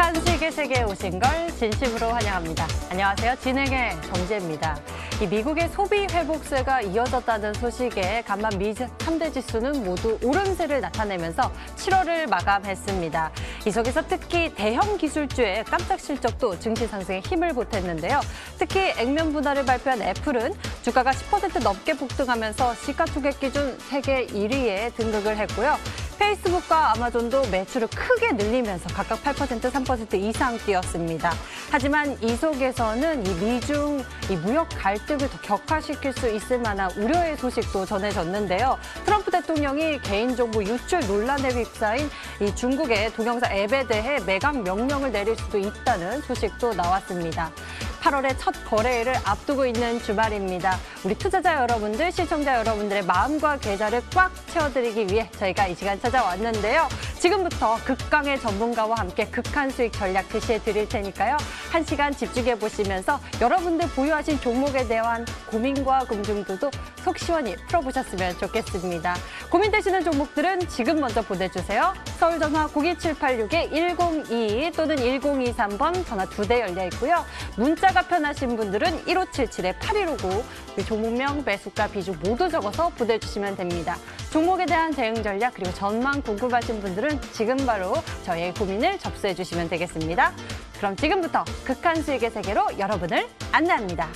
극한 수익의 세계에 오신 걸 진심으로 환영합니다. 안녕하세요. 진행의 정재입니다. 이 미국의 소비 회복세가 이어졌다는 소식에 간만 미 3대 지수는 모두 오름세를 나타내면서 7월을 마감했습니다. 이 속에서 특히 대형 기술주의 깜짝 실적도 증시 상승에 힘을 보탰는데요. 특히 액면 분할을 발표한 애플은 주가가 10% 넘게 폭등하면서 시가총액 기준 세계 1위에 등극을 했고요. 페이스북과 아마존도 매출을 크게 늘리면서 각각 8%, 3% 이상 뛰었습니다. 하지만 이 속에서는 이 미중 무역 갈등을 더 격화시킬 수 있을 만한 우려의 소식도 전해졌는데요. 트럼프 대통령이 개인정보 유출 논란에 휩싸인 이 중국의 동영상 앱에 대해 매각 명령을 내릴 수도 있다는 소식도 나왔습니다. 8월의 첫 거래일을 앞두고 있는 주말입니다. 우리 투자자 여러분들, 시청자 여러분들의 마음과 계좌를 꽉 채워드리기 위해 저희가 이 시간 찾아왔는데요. 지금부터 극강의 전문가와 함께 극한 수익 전략 제시해 드릴 테니까요. 1시간 집중해 보시면서 여러분들 보유하신 종목에 대한 고민과 궁금도도 속 시원히 풀어보셨으면 좋겠습니다. 고민되시는 종목들은 지금 먼저 보내주세요. 서울 전화 02786-1022 또는 1023번 전화 2대 열려 있고요. 문자가 편하신 분들은 1577-8159 종목명, 매수가, 비중 모두 적어서 보내주시면 됩니다. 종목에 대한 대응 전략 그리고 전망 궁금하신 분들은 지금 바로 저희의 고민을 접수해 주시면 되겠습니다. 그럼 지금부터 극한 수익의 세계로 여러분을 안내합니다.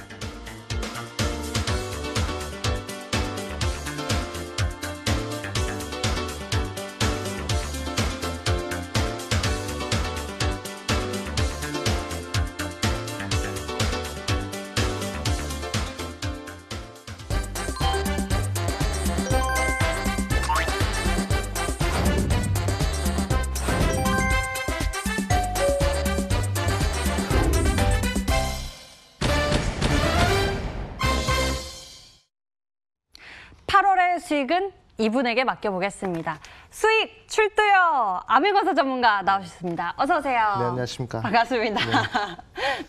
수익은 이분에게 맡겨보겠습니다. 수익 출두요! 아메거사 전문가 나오셨습니다. 어서 오세요. 네, 안녕하십니까. 반갑습니다.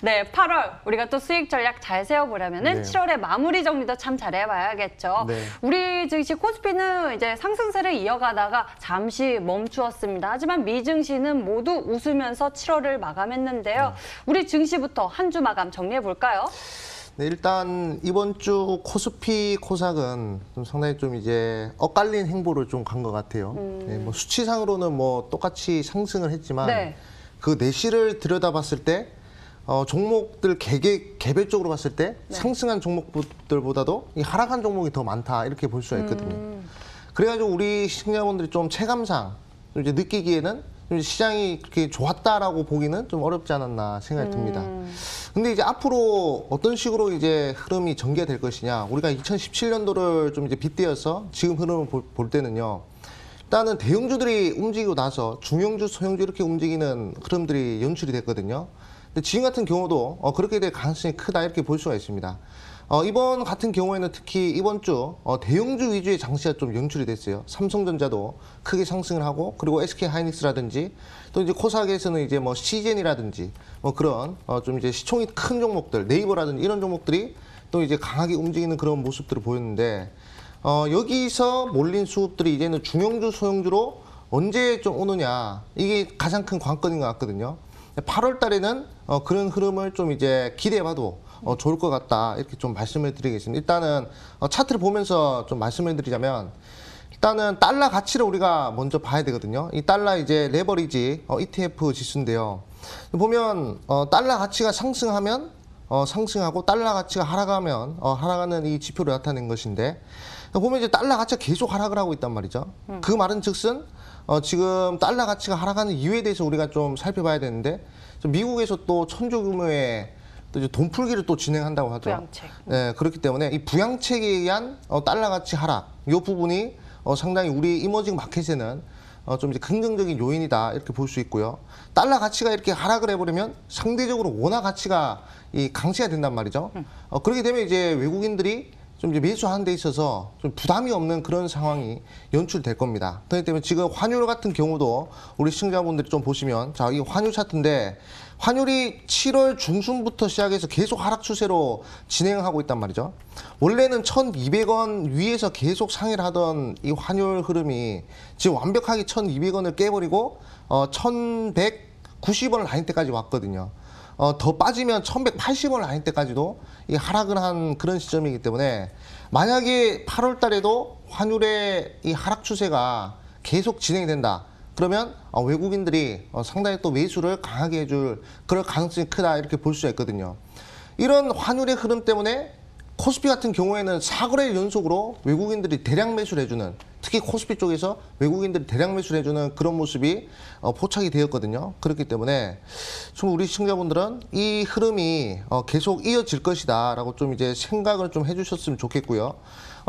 네, 8월 우리가 또 수익 전략 잘 세워보려면은 7월에 마무리 정리도 참 잘해봐야겠죠. 네. 우리 증시 코스피는 이제 상승세를 이어가다가 잠시 멈추었습니다. 하지만 미 증시는 모두 웃으면서 7월을 마감했는데요. 우리 증시부터 한 주 마감 정리해볼까요? 네, 일단 이번 주 코스피 코삭은 좀 상당히 좀 이제 엇갈린 행보를 좀 간 것 같아요. 네, 뭐 수치상으로는 뭐 똑같이 상승을 했지만 네. 그 내실을 들여다봤을 때 종목들 개별적으로 봤을 때 상승한 종목들보다도 이 하락한 종목이 더 많다 이렇게 볼 수가 있거든요. 그래가지고 우리 시청자분들이 좀 체감상 좀 이제 느끼기에는 시장이 그렇게 좋았다라고 보기는 좀 어렵지 않았나 생각이 듭니다. 근데 이제 앞으로 어떤 식으로 이제 흐름이 전개될 것이냐, 우리가 2017년도를 좀 이제 빗대어서 지금 흐름을 볼 때는요. 일단은 대형주들이 움직이고 나서 중형주, 소형주 이렇게 움직이는 흐름들이 연출이 됐거든요. 근데 지금 같은 경우도 그렇게 될 가능성이 크다 이렇게 볼 수가 있습니다. 이번 같은 경우에는 특히 이번 주 대형주 위주의 장세가 좀 연출이 됐어요. 삼성전자도 크게 상승을 하고, 그리고 SK하이닉스라든지 또 이제 코스닥에서는 이제 뭐 시젠이라든지 뭐 그런 좀 이제 시총이 큰 종목들, 네이버라든지 이런 종목들이 또 이제 강하게 움직이는 그런 모습들을 보였는데, 여기서 몰린 수급들이 이제는 중형주, 소형주로 언제 좀 오느냐, 이게 가장 큰 관건인 것 같거든요. 8월 달에는 그런 흐름을 좀 이제 기대해봐도 좋을 것 같다 이렇게 좀 말씀을 드리겠습니다. 일단은 차트를 보면서 좀 말씀을 드리자면, 일단은 달러 가치를 우리가 먼저 봐야 되거든요. 이 달러 이제 레버리지 ETF 지수인데요. 보면 달러 가치가 상승하면 상승하고 달러 가치가 하락하면 하락하는 이 지표를 나타낸 것인데, 보면 이제 달러 가치가 계속 하락을 하고 있단 말이죠. 그 말은 즉슨 지금 달러 가치가 하락하는 이유에 대해서 우리가 좀 살펴봐야 되는데, 미국에서 또 천조 규모의 또 이제 돈 풀기를 또 진행한다고 하죠. 부양책. 네, 그렇기 때문에 이 부양책에 의한 달러 가치 하락, 이 부분이 상당히 우리 이머징 마켓에는 좀 이제 긍정적인 요인이다 이렇게 볼 수 있고요. 달러 가치가 이렇게 하락을 해버리면 상대적으로 원화 가치가 이 강세가 된단 말이죠. 그렇게 되면 이제 외국인들이 좀 이제 매수하는 데 있어서 좀 부담이 없는 그런 상황이 연출될 겁니다. 그렇기 때문에 지금 환율 같은 경우도 우리 시청자분들이 좀 보시면, 자, 이 환율 차트인데 환율이 7월 중순부터 시작해서 계속 하락 추세로 진행하고 있단 말이죠. 원래는 1,200원 위에서 계속 상회를 하던 이 환율 흐름이 지금 완벽하게 1,200원을 깨버리고 1,100 90원 라인 때까지 왔거든요. 더 빠지면 1180원 라인 때까지도 이 하락을 한 그런 시점이기 때문에 만약에 8월 달에도 환율의 이 하락 추세가 계속 진행이 된다. 그러면 외국인들이 상당히 또 매수를 강하게 해줄 그럴 가능성이 크다 이렇게 볼 수가 있거든요. 이런 환율의 흐름 때문에 코스피 같은 경우에는 4거래 연속으로 외국인들이 대량 매수를 해주는, 특히 코스피 쪽에서 외국인들이 대량 매수를 해주는 그런 모습이 포착이 되었거든요. 그렇기 때문에 좀 우리 시청자분들은 이 흐름이 계속 이어질 것이다 라고 좀 이제 생각을 좀 해주셨으면 좋겠고요.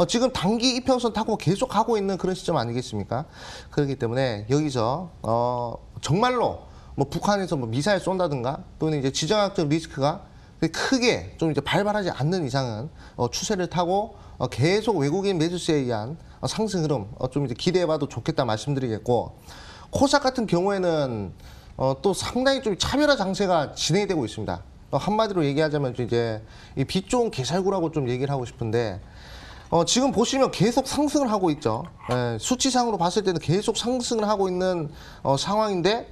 지금 단기 이평선 타고 계속 가고 있는 그런 시점 아니겠습니까? 그렇기 때문에 여기서 정말로 뭐 북한에서 뭐 미사일 쏜다든가 또는 이제 지정학적 리스크가 크게 좀 이제 발발하지 않는 이상은 추세를 타고 계속 외국인 매수세에 의한 상승 흐름 좀 이제 기대해봐도 좋겠다 말씀드리겠고, 코스닥 같은 경우에는 또 상당히 좀 차별화 장세가 진행이 되고 있습니다. 한마디로 얘기하자면 이제 이 빛 좋은 개살구라고 좀 얘기를 하고 싶은데, 지금 보시면 계속 상승을 하고 있죠. 수치상으로 봤을 때는 계속 상승을 하고 있는 상황인데,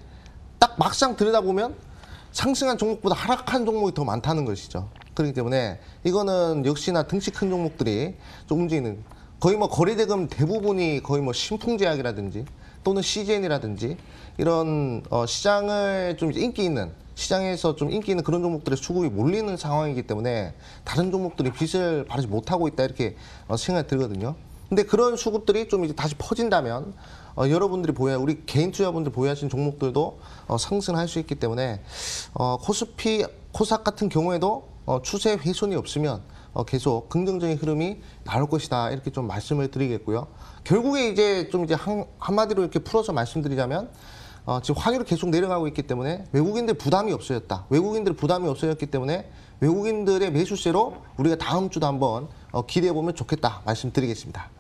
딱 막상 들여다보면 상승한 종목보다 하락한 종목이 더 많다는 것이죠. 그렇기 때문에 이거는 역시나 등치 큰 종목들이 좀 움직이는, 거의 뭐 거래대금 대부분이 거의 뭐 신풍제약이라든지 또는 CGN이라든지 이런 시장을 좀 인기 있는, 시장에서 좀 인기 있는 그런 종목들의 수급이 몰리는 상황이기 때문에 다른 종목들이 빚을 바르지 못하고 있다 이렇게 생각이 들거든요. 근데 그런 수급들이 좀 이제 다시 퍼진다면 여러분들이 우리 개인 투자분들 보유하신 종목들도 상승할 수 있기 때문에 코스닥 같은 경우에도 추세 훼손이 없으면 계속 긍정적인 흐름이 나올 것이다 이렇게 좀 말씀을 드리겠고요. 결국에 이제 좀 이제 한마디로 이렇게 풀어서 말씀드리자면 지금 환율이 계속 내려가고 있기 때문에 외국인들 부담이 없어졌다. 외국인들 부담이 없어졌기 때문에 외국인들의 매수세로 우리가 다음 주도 한번 기대해 보면 좋겠다 말씀드리겠습니다.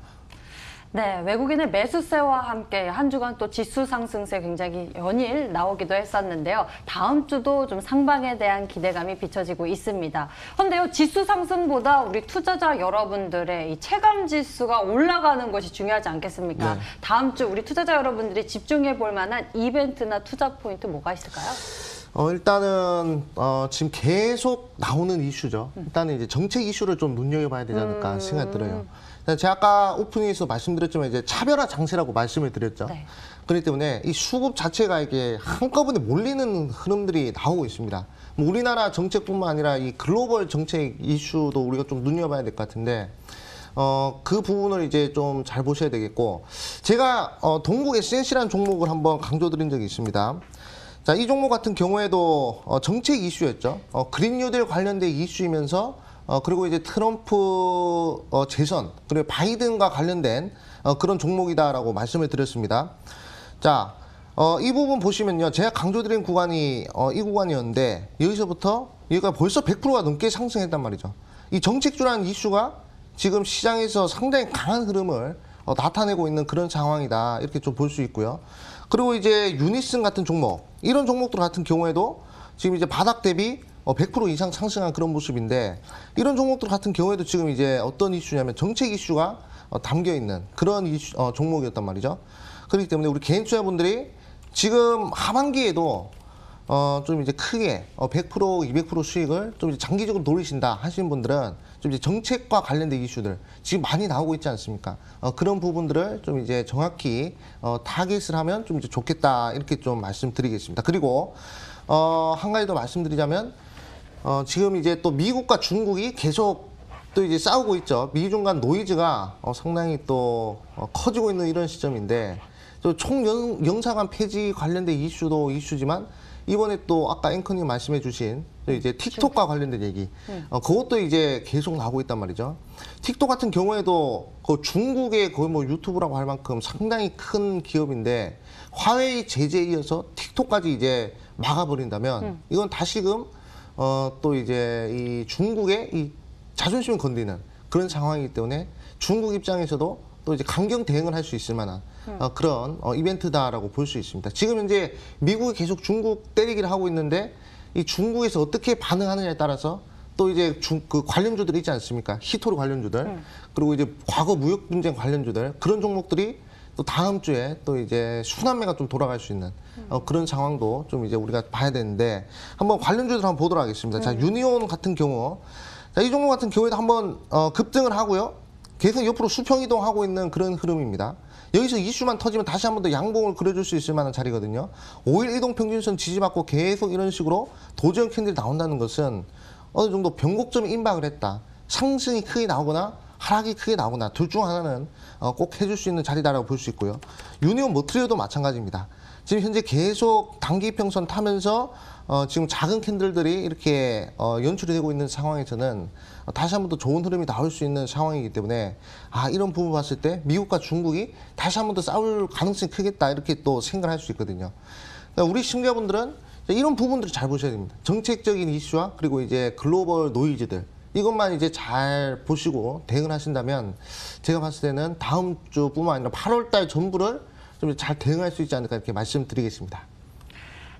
네, 외국인의 매수세와 함께 한 주간 또 지수 상승세 굉장히 연일 나오기도 했었는데요. 다음 주도 좀 상방에 대한 기대감이 비춰지고 있습니다. 그런데요, 지수 상승보다 우리 투자자 여러분들의 이 체감 지수가 올라가는 것이 중요하지 않겠습니까? 네. 다음 주 우리 투자자 여러분들이 집중해 볼 만한 이벤트나 투자 포인트 뭐가 있을까요? 일단은 지금 계속 나오는 이슈죠. 일단은 이제 정책 이슈를 좀 눈여겨봐야 되지 않을까 생각이 들어요. 제가 아까 오프닝에서 말씀드렸지만 이제 차별화 장세라고 말씀을 드렸죠. 네. 그렇기 때문에 이 수급 자체가 이게 한꺼번에 몰리는 흐름들이 나오고 있습니다. 뭐 우리나라 정책뿐만 아니라 이 글로벌 정책 이슈도 우리가 좀 눈여봐야 될 것 같은데, 그 부분을 이제 좀 잘 보셔야 되겠고, 제가 동국 SNC라는 종목을 한번 강조드린 적이 있습니다. 자, 이 종목 같은 경우에도 정책 이슈였죠. 그린 뉴딜 관련된 이슈이면서 그리고 이제 트럼프 재선, 그리고 바이든과 관련된 그런 종목이다라고 말씀을 드렸습니다. 자, 이 부분 보시면요, 제가 강조드린 구간이 이 구간이었는데 여기서부터 여기가 벌써 100%가 넘게 상승했단 말이죠. 이 정책주라는 이슈가 지금 시장에서 상당히 강한 흐름을 나타내고 있는 그런 상황이다 이렇게 좀 볼 수 있고요. 그리고 이제 유니슨 같은 종목, 이런 종목들 같은 경우에도 지금 이제 바닥 대비 100% 이상 상승한 그런 모습인데, 이런 종목들 같은 경우에도 지금 이제 어떤 이슈냐면 정책 이슈가 담겨 있는 그런 이슈, 종목이었단 말이죠. 그렇기 때문에 우리 개인 투자분들이 지금 하반기에도 좀 이제 크게 100%, 200% 수익을 좀 이제 장기적으로 노리신다 하시는 분들은 좀 이제 정책과 관련된 이슈들 지금 많이 나오고 있지 않습니까? 그런 부분들을 좀 이제 정확히 타겟을 하면 좀 이제 좋겠다 이렇게 좀 말씀드리겠습니다. 그리고 한 가지 더 말씀드리자면 지금 이제 또 미국과 중국이 계속 또 이제 싸우고 있죠. 미중 간 노이즈가 상당히 또 커지고 있는 이런 시점인데, 또 총영사관 폐지 관련된 이슈도 이슈지만 이번에 또 아까 앵커님 말씀해 주신 또 이제 틱톡과 관련된 얘기, 그것도 이제 계속 나오고 있단 말이죠. 틱톡 같은 경우에도 그 중국의 거의 뭐 유튜브라고 할 만큼 상당히 큰 기업인데, 화웨이 제재에 이어서 틱톡까지 이제 막아버린다면 이건 다시금 또 이제 이 중국의 이 자존심을 건드리는 그런 상황이기 때문에 중국 입장에서도 또 이제 강경 대응을 할 수 있을 만한 그런 이벤트다라고 볼 수 있습니다. 지금 현재 미국이 계속 중국 때리기를 하고 있는데, 이 중국에서 어떻게 반응하느냐에 따라서 또 이제 그 관련주들 있지 않습니까? 히토르 관련주들, 그리고 이제 과거 무역 분쟁 관련주들, 그런 종목들이 또 다음 주에 또 이제 순환매가 좀 돌아갈 수 있는 그런 상황도 좀 이제 우리가 봐야 되는데 한번 관련주들 한번 보도록 하겠습니다. 자, 유니온 같은 경우, 자, 이 종목 같은 경우에도 한번 급등을 하고요. 계속 옆으로 수평 이동하고 있는 그런 흐름입니다. 여기서 이슈만 터지면 다시 한 번 더 양봉을 그려줄 수 있을 만한 자리거든요. 5일 이동 평균선 지지받고 계속 이런 식으로 도전 캔들이 나온다는 것은 어느 정도 변곡점이 임박을 했다. 상승이 크게 나오거나 하락이 크게 나오거나 둘 중 하나는 꼭 해줄 수 있는 자리다라고 볼 수 있고요. 유니온 머트리얼도 마찬가지입니다. 지금 현재 계속 단기 이평선 타면서 지금 작은 캔들들이 이렇게 연출이 되고 있는 상황에서는 다시 한 번 더 좋은 흐름이 나올 수 있는 상황이기 때문에 이런 부분 봤을 때 미국과 중국이 다시 한 번 더 싸울 가능성이 크겠다 이렇게 또 생각을 할 수 있거든요. 그러니까 우리 시청자분들은 이런 부분들을 잘 보셔야 됩니다. 정책적인 이슈와 그리고 이제 글로벌 노이즈들 이것만 이제 잘 보시고 대응을 하신다면 제가 봤을 때는 다음 주뿐만 아니라 8월달 전부를 좀 잘 대응할 수 있지 않을까 이렇게 말씀드리겠습니다.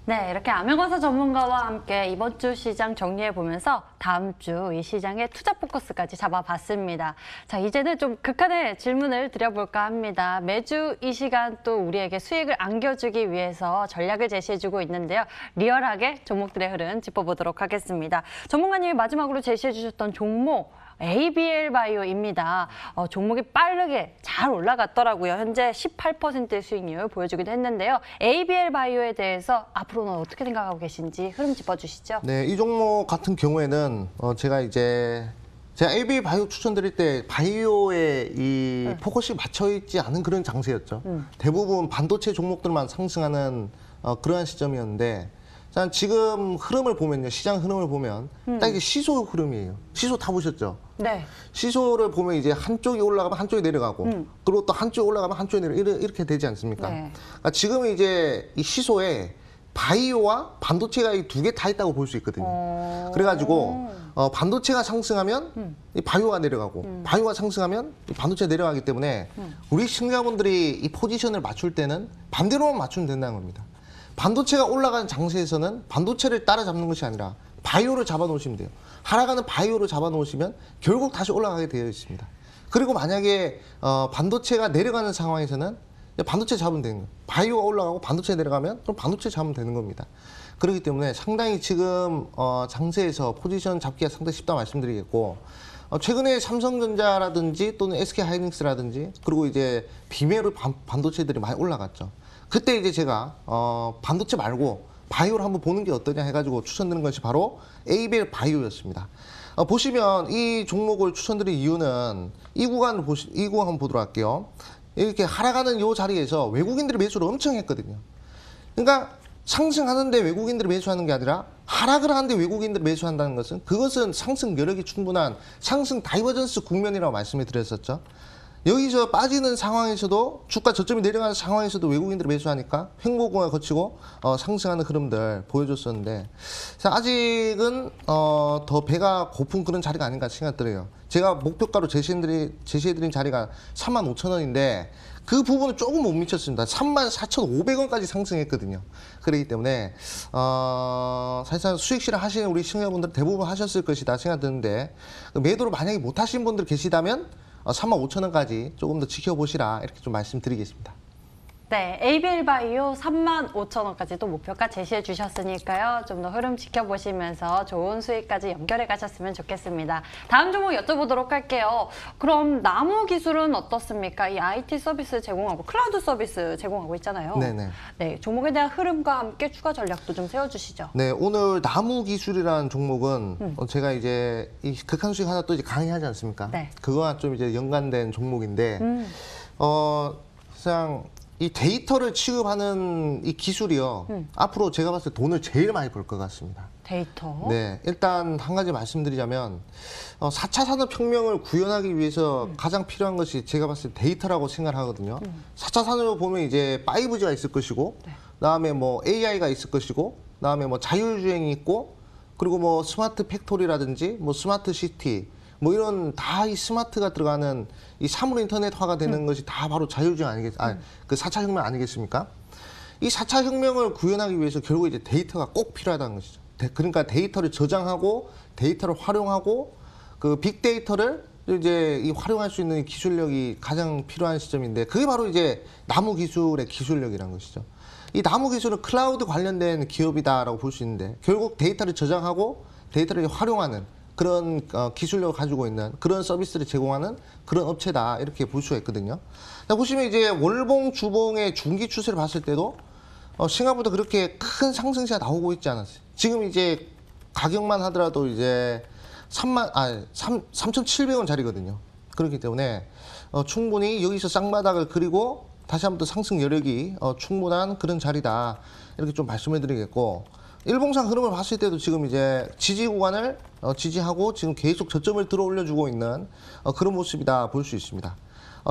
네, 이렇게 암행어사 전문가와 함께 이번 주 시장 정리해 보면서 다음 주 이 시장의 투자 포커스까지 잡아봤습니다. 자, 이제는 좀 극한의 질문을 드려볼까 합니다. 매주 이 시간 또 우리에게 수익을 안겨주기 위해서 전략을 제시해주고 있는데요. 리얼하게 종목들의 흐름 짚어보도록 하겠습니다. 전문가님이 마지막으로 제시해 주셨던 종목 ABL 바이오입니다. 종목이 빠르게 잘 올라갔더라고요. 현재 18%의 수익률 보여주기도 했는데요. ABL 바이오에 대해서 앞으로는 어떻게 생각하고 계신지 흐름 짚어주시죠. 네, 이 종목 같은 경우에는 제가 ABL 바이오 추천드릴 때 바이오에 이 포커스가 맞춰 있지 않은 그런 장세였죠. 대부분 반도체 종목들만 상승하는 그러한 시점이었는데 자, 지금 흐름을 보면요. 시장 흐름을 보면 딱 이게 시소 흐름이에요. 시소 타보셨죠? 네. 시소를 보면 이제 한쪽이 올라가면 한쪽이 내려가고 그리고 또 한쪽이 올라가면 한쪽이 내려가고 이렇게 되지 않습니까? 네. 그러니까 지금 이제 이 시소에 바이오와 반도체가 이 두 개 다 있다고 볼 수 있거든요. 그래가지고 반도체가 상승하면 이 바이오가 내려가고 바이오가 상승하면 이 반도체가 내려가기 때문에 우리 시청자분들이 이 포지션을 맞출 때는 반대로만 맞추면 된다는 겁니다. 반도체가 올라가는 장세에서는 반도체를 따라잡는 것이 아니라 바이오를 잡아놓으시면 돼요. 하락하는 바이오를 잡아놓으시면 결국 다시 올라가게 되어 있습니다. 그리고 만약에 반도체가 내려가는 상황에서는 반도체 잡으면 되는 거예요. 바이오가 올라가고 반도체 내려가면 그럼 반도체 잡으면 되는 겁니다. 그렇기 때문에 상당히 지금 장세에서 포지션 잡기가 상당히 쉽다 말씀드리겠고 최근에 삼성전자라든지 또는 SK하이닉스라든지 그리고 이제 비메로 반도체들이 많이 올라갔죠. 그때 이제 제가 반도체 말고 바이오를 한번 보는 게 어떠냐 해가지고 추천드린 것이 바로 ABL 바이오였습니다. 보시면 이 종목을 추천드린 이유는 이 구간 한번 보도록 할게요. 이렇게 하락하는 이 자리에서 외국인들이 매수를 엄청 했거든요. 그러니까 상승하는데 외국인들이 매수하는 게 아니라 하락을 하는데 외국인들이 매수한다는 것은 그것은 상승 여력이 충분한 상승 다이버전스 국면이라고 말씀을 드렸었죠. 여기서 빠지는 상황에서도 주가 저점이 내려가는 상황에서도 외국인들이 매수하니까 횡보공을 거치고 상승하는 흐름들 보여줬었는데 자, 아직은 더 배가 고픈 그런 자리가 아닌가 생각 들어요. 제가 목표가로 제시해드린 자리가 35,000원인데 그 부분은 조금 못 미쳤습니다. 34,500원까지 상승했거든요. 그렇기 때문에 사실상 수익 실현 하시는 우리 시청자분들 대부분 하셨을 것이다 생각 드는데 매도를 만약에 못 하신 분들 계시다면 35,000원까지 조금 더 지켜보시라 이렇게 좀 말씀드리겠습니다. 네, ABL 바이오 35,000원까지도 목표가 제시해 주셨으니까요. 좀 더 흐름 지켜보시면서 좋은 수익까지 연결해 가셨으면 좋겠습니다. 다음 종목 여쭤보도록 할게요. 그럼 나무 기술은 어떻습니까? 이 IT 서비스 제공하고 클라우드 서비스 제공하고 있잖아요. 네네. 네, 종목에 대한 흐름과 함께 추가 전략도 좀 세워주시죠. 네, 오늘 나무 기술이라는 종목은 제가 이제 이 극한 수익 하나 또 이제 강의하지 않습니까? 네. 그거와 좀 이제 연관된 종목인데, 사실상 이 데이터를 취급하는 이 기술이요. 앞으로 제가 봤을 때 돈을 제일 많이 벌 것 같습니다. 데이터. 네, 일단 한 가지 말씀드리자면 4차 산업혁명을 구현하기 위해서 가장 필요한 것이 제가 봤을 때 데이터라고 생각을 하거든요. 4차 산업을 보면 이제 5G가 있을 것이고 그다음에 뭐 AI가 있을 것이고 그다음에 뭐 자율주행이 있고 그리고 뭐 스마트 팩토리라든지 뭐 스마트 시티 뭐 이런 다 이 스마트가 들어가는 이 사물 인터넷화가 되는 것이 다 바로 자율주행 그 4차 혁명 아니겠습니까? 이 4차 혁명을 구현하기 위해서 결국 이제 데이터가 꼭 필요하다는 것이죠. 그러니까 데이터를 저장하고 데이터를 활용하고 그 빅데이터를 이제 이 활용할 수 있는 기술력이 가장 필요한 시점인데 그게 바로 이제 나무 기술의 기술력이라는 것이죠. 이 나무 기술은 클라우드 관련된 기업이다라고 볼 수 있는데 결국 데이터를 저장하고 데이터를 활용하는 그런 기술력을 가지고 있는 그런 서비스를 제공하는 그런 업체다 이렇게 볼 수가 있거든요. 보시면 이제 월봉, 주봉의 중기 추세를 봤을 때도 생각보다 그렇게 큰 상승세가 나오고 있지 않았어요. 지금 이제 가격만 하더라도 이제 3,700원 자리거든요. 그렇기 때문에 충분히 여기서 쌍바닥을 그리고 다시 한번 더 상승 여력이 충분한 그런 자리다 이렇게 좀 말씀해 드리겠고 일봉상 흐름을 봤을 때도 지금 이제 지지 구간을 지지하고 지금 계속 저점을 들어 올려주고 있는 그런 모습이다 볼 수 있습니다.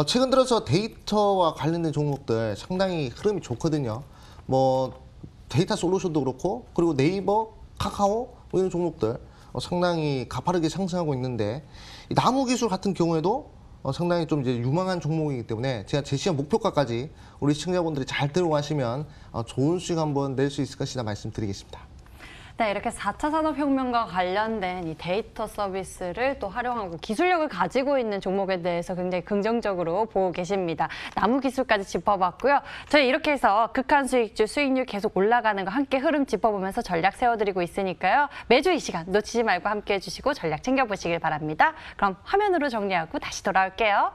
최근 들어서 데이터와 관련된 종목들 상당히 흐름이 좋거든요. 뭐 데이터 솔루션도 그렇고 그리고 네이버, 카카오 뭐 이런 종목들 상당히 가파르게 상승하고 있는데 이 나무기술 같은 경우에도 상당히 좀 이제 유망한 종목이기 때문에 제가 제시한 목표가까지 우리 시청자분들이 잘 들어가시면 좋은 수익 한번 낼 수 있을 것이다 말씀드리겠습니다. 네, 이렇게 4차 산업혁명과 관련된 이 데이터 서비스를 또 활용하고 기술력을 가지고 있는 종목에 대해서 굉장히 긍정적으로 보고 계십니다. 나무 기술까지 짚어봤고요. 저희 이렇게 해서 극한 수익주 수익률 계속 올라가는 거 함께 흐름 짚어보면서 전략 세워드리고 있으니까요. 매주 이 시간 놓치지 말고 함께 해주시고 전략 챙겨보시길 바랍니다. 그럼 화면으로 정리하고 다시 돌아올게요.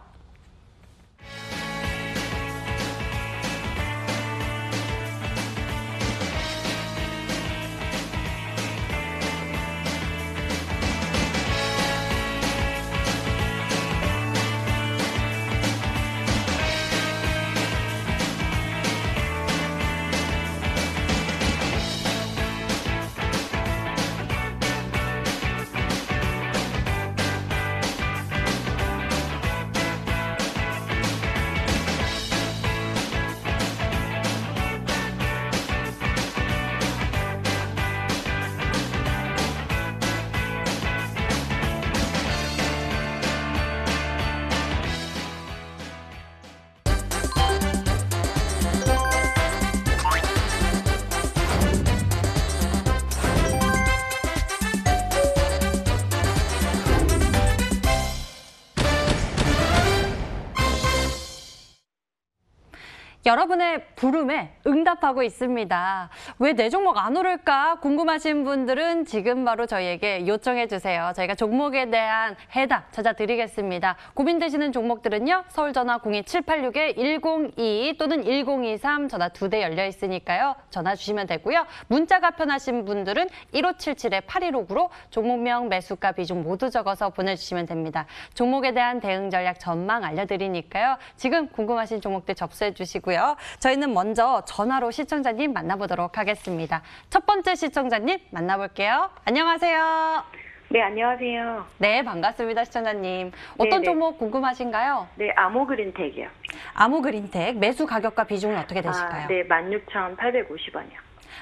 여러분의 부름에 응답하고 있습니다. 왜 내 종목 안 오를까 궁금하신 분들은 지금 바로 저희에게 요청해 주세요. 저희가 종목에 대한 해답 찾아드리겠습니다. 고민되시는 종목들은요. 서울전화 02786-1022 또는 1023 전화 2대 열려 있으니까요. 전화 주시면 되고요. 문자가 편하신 분들은 1577-8159로 종목명, 매수가, 비중 모두 적어서 보내주시면 됩니다. 종목에 대한 대응 전략 전망 알려드리니까요. 지금 궁금하신 종목들 접수해 주시고요. 저희는 먼저 전화로 시청자님 만나보도록 하겠습니다. 첫 번째 시청자님 만나볼게요. 안녕하세요. 네, 안녕하세요. 네, 반갑습니다, 시청자님. 어떤 네네. 종목 궁금하신가요? 네, 아모그린텍이요. 아모그린텍 매수 가격과 비중은 어떻게 되실까요? 네, 16,850원이요.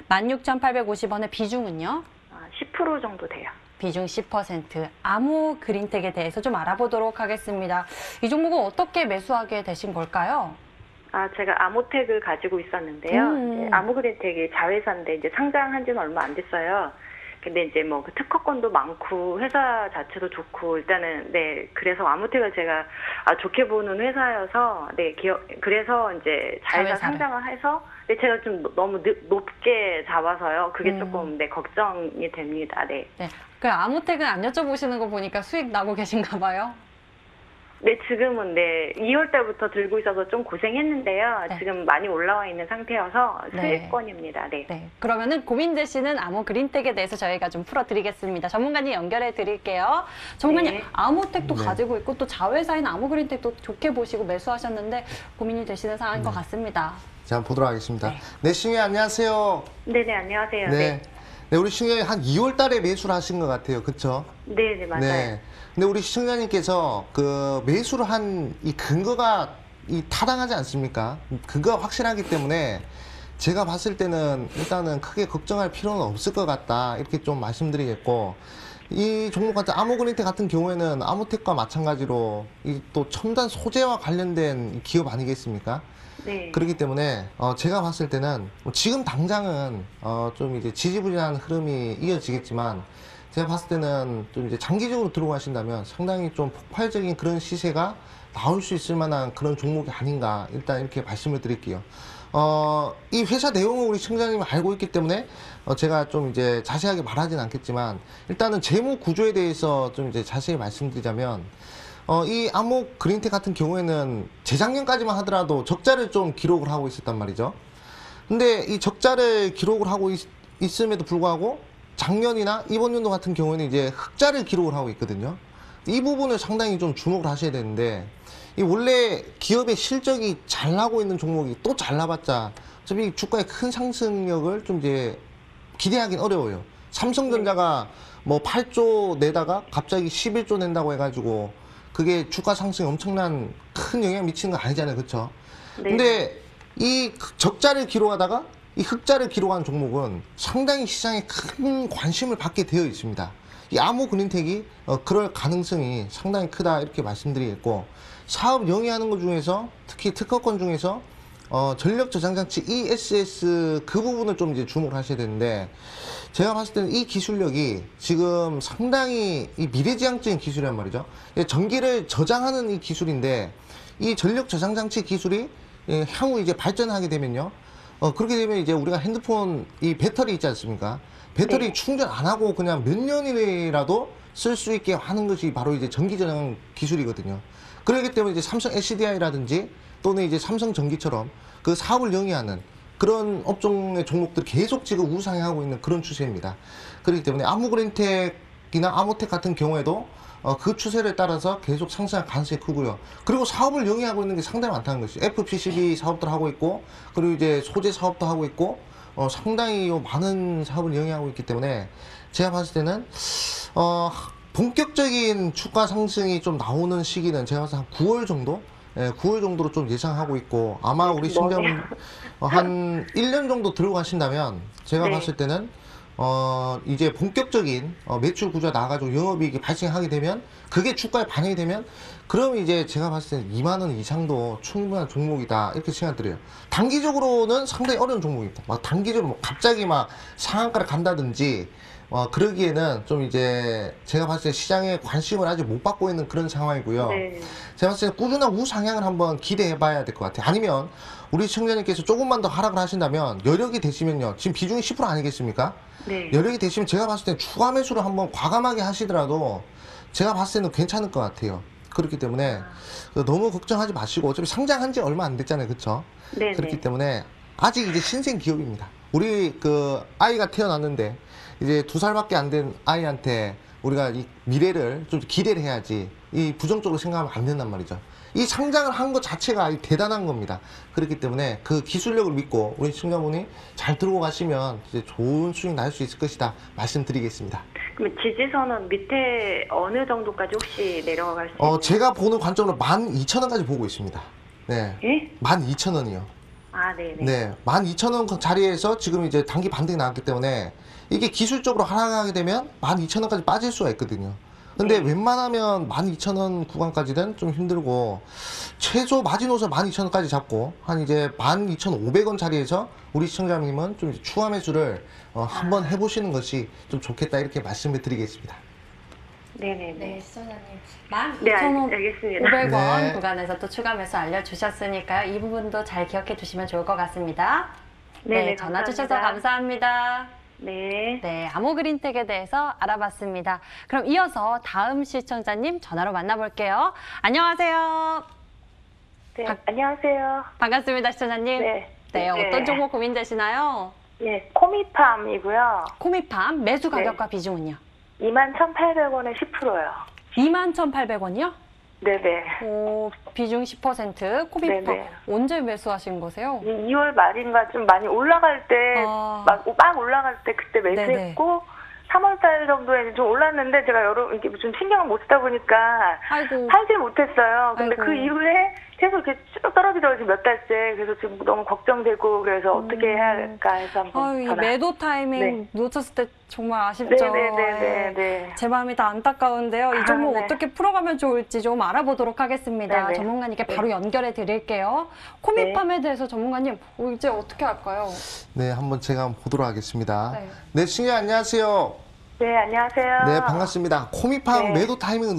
16,850원의 비중은요? 10% 정도 돼요. 비중 10%. 아모그린텍에 대해서 좀 알아보도록 하겠습니다. 이 종목은 어떻게 매수하게 되신 걸까요? 제가 아모텍을 가지고 있었는데요. 이제 아모그린텍이 자회사인데 이제 상장한 지는 얼마 안 됐어요. 근데 이제 뭐 그 특허권도 많고 회사 자체도 좋고 일단은 네 그래서 아모텍을 제가 좋게 보는 회사여서 네 그래서 이제 자회사 상장을 해서 네, 제가 좀 너무 높게 잡아서요. 그게 조금 네 걱정이 됩니다. 네. 네. 그 아모텍은 안 여쭤보시는 거 보니까 수익 나고 계신가 봐요. 네, 지금은 네 2월 달부터 들고 있어서 좀 고생했는데요. 네. 지금 많이 올라와 있는 상태여서 네. 수익권입니다. 네. 네. 그러면은 고민되시는 아모그린텍에 대해서 저희가 좀 풀어드리겠습니다. 전문가님 연결해 드릴게요. 전문가님, 네. 아모텍도 네. 가지고 있고 또 자회사인 아모그린텍도 좋게 보시고 매수하셨는데 고민이 되시는 상황인 것 같습니다. 자, 한번 보도록 하겠습니다. 네. 네, 싱이 안녕하세요. 네네, 안녕하세요. 네. 네, 우리 싱이 한 2월 달에 매수를 하신 것 같아요. 그렇죠? 네, 네, 맞아요. 네. 근데 우리 시청자님께서 그 매수를 한 이 근거가 타당하지 않습니까? 근거가 확실하기 때문에 제가 봤을 때는 일단은 크게 걱정할 필요는 없을 것 같다. 이렇게 좀 말씀드리겠고, 이 종목 같은 아모그린텍 같은 경우에는 아모텍과 마찬가지로 이 또 첨단 소재와 관련된 기업 아니겠습니까? 네. 그렇기 때문에 제가 봤을 때는 지금 당장은 좀 이제 지지부진한 흐름이 이어지겠지만 제가 봤을 때는 좀 이제 장기적으로 들고 가신다면 상당히 좀 폭발적인 그런 시세가 나올 수 있을 만한 그런 종목이 아닌가 일단 이렇게 말씀을 드릴게요. 이 회사 내용을 우리 청장님이 알고 있기 때문에 제가 좀 이제 자세하게 말하진 않겠지만 일단은 재무 구조에 대해서 좀 이제 자세히 말씀드리자면 이 암흑 그린텍 같은 경우에는 재작년까지만 하더라도 적자를 좀 기록을 하고 있었단 말이죠. 근데 이 적자를 기록을 하고 있음에도 불구하고 작년이나 이번 연도 같은 경우에는 이제 흑자를 기록을 하고 있거든요. 이 부분을 상당히 좀 주목을 하셔야 되는데 이 원래 기업의 실적이 잘 나고 있는 종목이 또 잘 나봤자 어차피 주가의 큰 상승력을 좀 이제 기대하긴 어려워요. 삼성전자가 뭐 8조 내다가 갑자기 11조 낸다고 해가지고 그게 주가 상승에 엄청난 큰 영향 미치는 거 아니잖아요. 그렇죠? 네. 근데 이 적자를 기록하다가 이 흑자를 기록한 종목은 상당히 시장에 큰 관심을 받게 되어 있습니다. 이 암호 그린텍이 그럴 가능성이 상당히 크다 이렇게 말씀드리겠고 사업 영위하는 것 중에서 특히 특허권 중에서 전력 저장 장치 ESS 그 부분을 좀 이제 주목을 하셔야 되는데 제가 봤을 때는 이 기술력이 지금 상당히 이 미래지향적인 기술이란 말이죠. 전기를 저장하는 이 기술인데 이 전력 저장 장치 기술이 향후 이제 발전하게 되면요. 그렇게 되면 이제 우리가 핸드폰 이 배터리 있지 않습니까? 배터리 네. 충전 안 하고 그냥 몇 년이라도 쓸 수 있게 하는 것이 바로 이제 전기 저장 기술이거든요. 그렇기 때문에 이제 삼성 SDI라든지 또는 이제 삼성 전기처럼 그 사업을 영위하는 그런 업종의 종목들이 계속 지금 우상향하고 있는 그런 추세입니다. 그렇기 때문에 아무그린텍이나 아모텍 같은 경우에도 그 추세를 따라서 계속 상승할 가능성이 크고요. 그리고 사업을 영위하고 있는 게 상당히 많다는 것이죠. FPCB 사업들 하고 있고, 그리고 이제 소재 사업도 하고 있고, 상당히 많은 사업을 영위하고 있기 때문에 제가 봤을 때는 본격적인 주가 상승이 좀 나오는 시기는 제가 봤을 때 한 9월 정도? 예, 9월 정도로 좀 예상하고 있고 아마 우리 시청자분 한 1년 정도 들고 가신다면 제가 네. 봤을 때는 이제 본격적인 매출 구조가 나와가지고 영업이익이 발생하게 되면 그게 주가에 반영이 되면 그럼 이제 제가 봤을 때는 2만 원 이상도 충분한 종목이다 이렇게 생각드려요. 단기적으로는 상당히 어려운 종목입니다. 막 단기적으로 뭐 갑자기 막 상한가를 간다든지 그러기에는 좀 이제 제가 봤을 때 시장에 관심을 아직 못 받고 있는 그런 상황이고요. 네. 제가 봤을 때 꾸준한 우상향을 한번 기대해 봐야 될 것 같아요. 아니면 우리 시청자님께서 조금만 더 하락을 하신다면 여력이 되시면요. 지금 비중이 10% 아니겠습니까? 네. 여력이 되시면 제가 봤을 때 추가 매수를 한번 과감하게 하시더라도 제가 봤을 때는 괜찮을 것 같아요. 그렇기 때문에 너무 걱정하지 마시고 어차피 상장한 지 얼마 안 됐잖아요. 그렇죠? 네. 그렇기 네. 때문에 아직 이제 신생 기업입니다. 우리 그 아이가 태어났는데 이제 2살밖에 안 된 아이한테 우리가 이 미래를 좀 기대를 해야지 이 부정적으로 생각하면 안 된단 말이죠. 이 상장을 한 것 자체가 아주 대단한 겁니다. 그렇기 때문에 그 기술력을 믿고 우리 시청자분이 잘 들고 가시면 이제 좋은 수익 날 수 있을 것이다 말씀드리겠습니다. 그럼 지지선은 밑에 어느 정도까지 혹시 내려갈 수 있나요? 제가 보는 관점으로 12,000원까지 보고 있습니다. 네. 예? 12,000원이요. 아, 네네. 네. 12,000원 자리에서 지금 이제 단기 반등이 나왔기 때문에 이게 기술적으로 하락하게 되면 12,000원까지 빠질 수가 있거든요. 근데 네. 웬만하면 12,000원 구간까지는 좀 힘들고 최소 마지노선 12,000원까지 잡고 한 이제 12,500원 자리에서 우리 시청자님은 좀 이제 추가 매수를 한번 해보시는 것이 좀 좋겠다 이렇게 말씀을 드리겠습니다. 네네네. 네, 시청자님. 네, 12,500원 알겠습니다. 네. 구간에서 또 추가 매수 알려주셨으니까요. 이 부분도 잘 기억해 두시면 좋을 것 같습니다. 네네, 전화 주셔서 감사합니다. 감사합니다. 네. 네, 아모그린텍에 대해서 알아봤습니다. 그럼 이어서 다음 시청자님 전화로 만나볼게요. 안녕하세요. 네, 박- 안녕하세요. 반갑습니다, 시청자님. 네. 네, 어떤 종목 고민되시나요? 네, 코미팜이고요. 코미팜 매수 네. 가격과 비중은요? 21,800원에 10%요. 21,800원이요? 네네. 비중 10%. 코미팜 네네. 언제 매수하신 거세요? 2월 말인가 좀 많이 올라갈 때, 아. 막 올라갈 때 그때 매수했고, 3월달 정도에 좀 올랐는데 제가 이렇게 좀 신경을 못 쓰다 보니까 아이고. 팔질 못했어요. 근데 아이고. 그 이후에 계속 이렇게 쭉 떨어지더라고요. 지금 몇 달째. 그래서 지금 너무 걱정되고 그래서 어떻게 해야 할까 해서 한번 이 전화. 매도 타이밍 네. 놓쳤을 때 정말 아쉽죠. 네네네네. 네. 제 마음이 다 안타까운데요. 이 종목 네. 어떻게 풀어가면 좋을지 좀 알아보도록 하겠습니다. 네네. 전문가님께 네. 바로 연결해 드릴게요. 코미팜에 대해서 전문가님 이제 어떻게 할까요? 네, 한번 제가 한번 보도록 하겠습니다. 네. 네, 신경 안녕하세요. 네, 안녕하세요. 네, 반갑습니다. 코미팜 네. 매도 타이밍을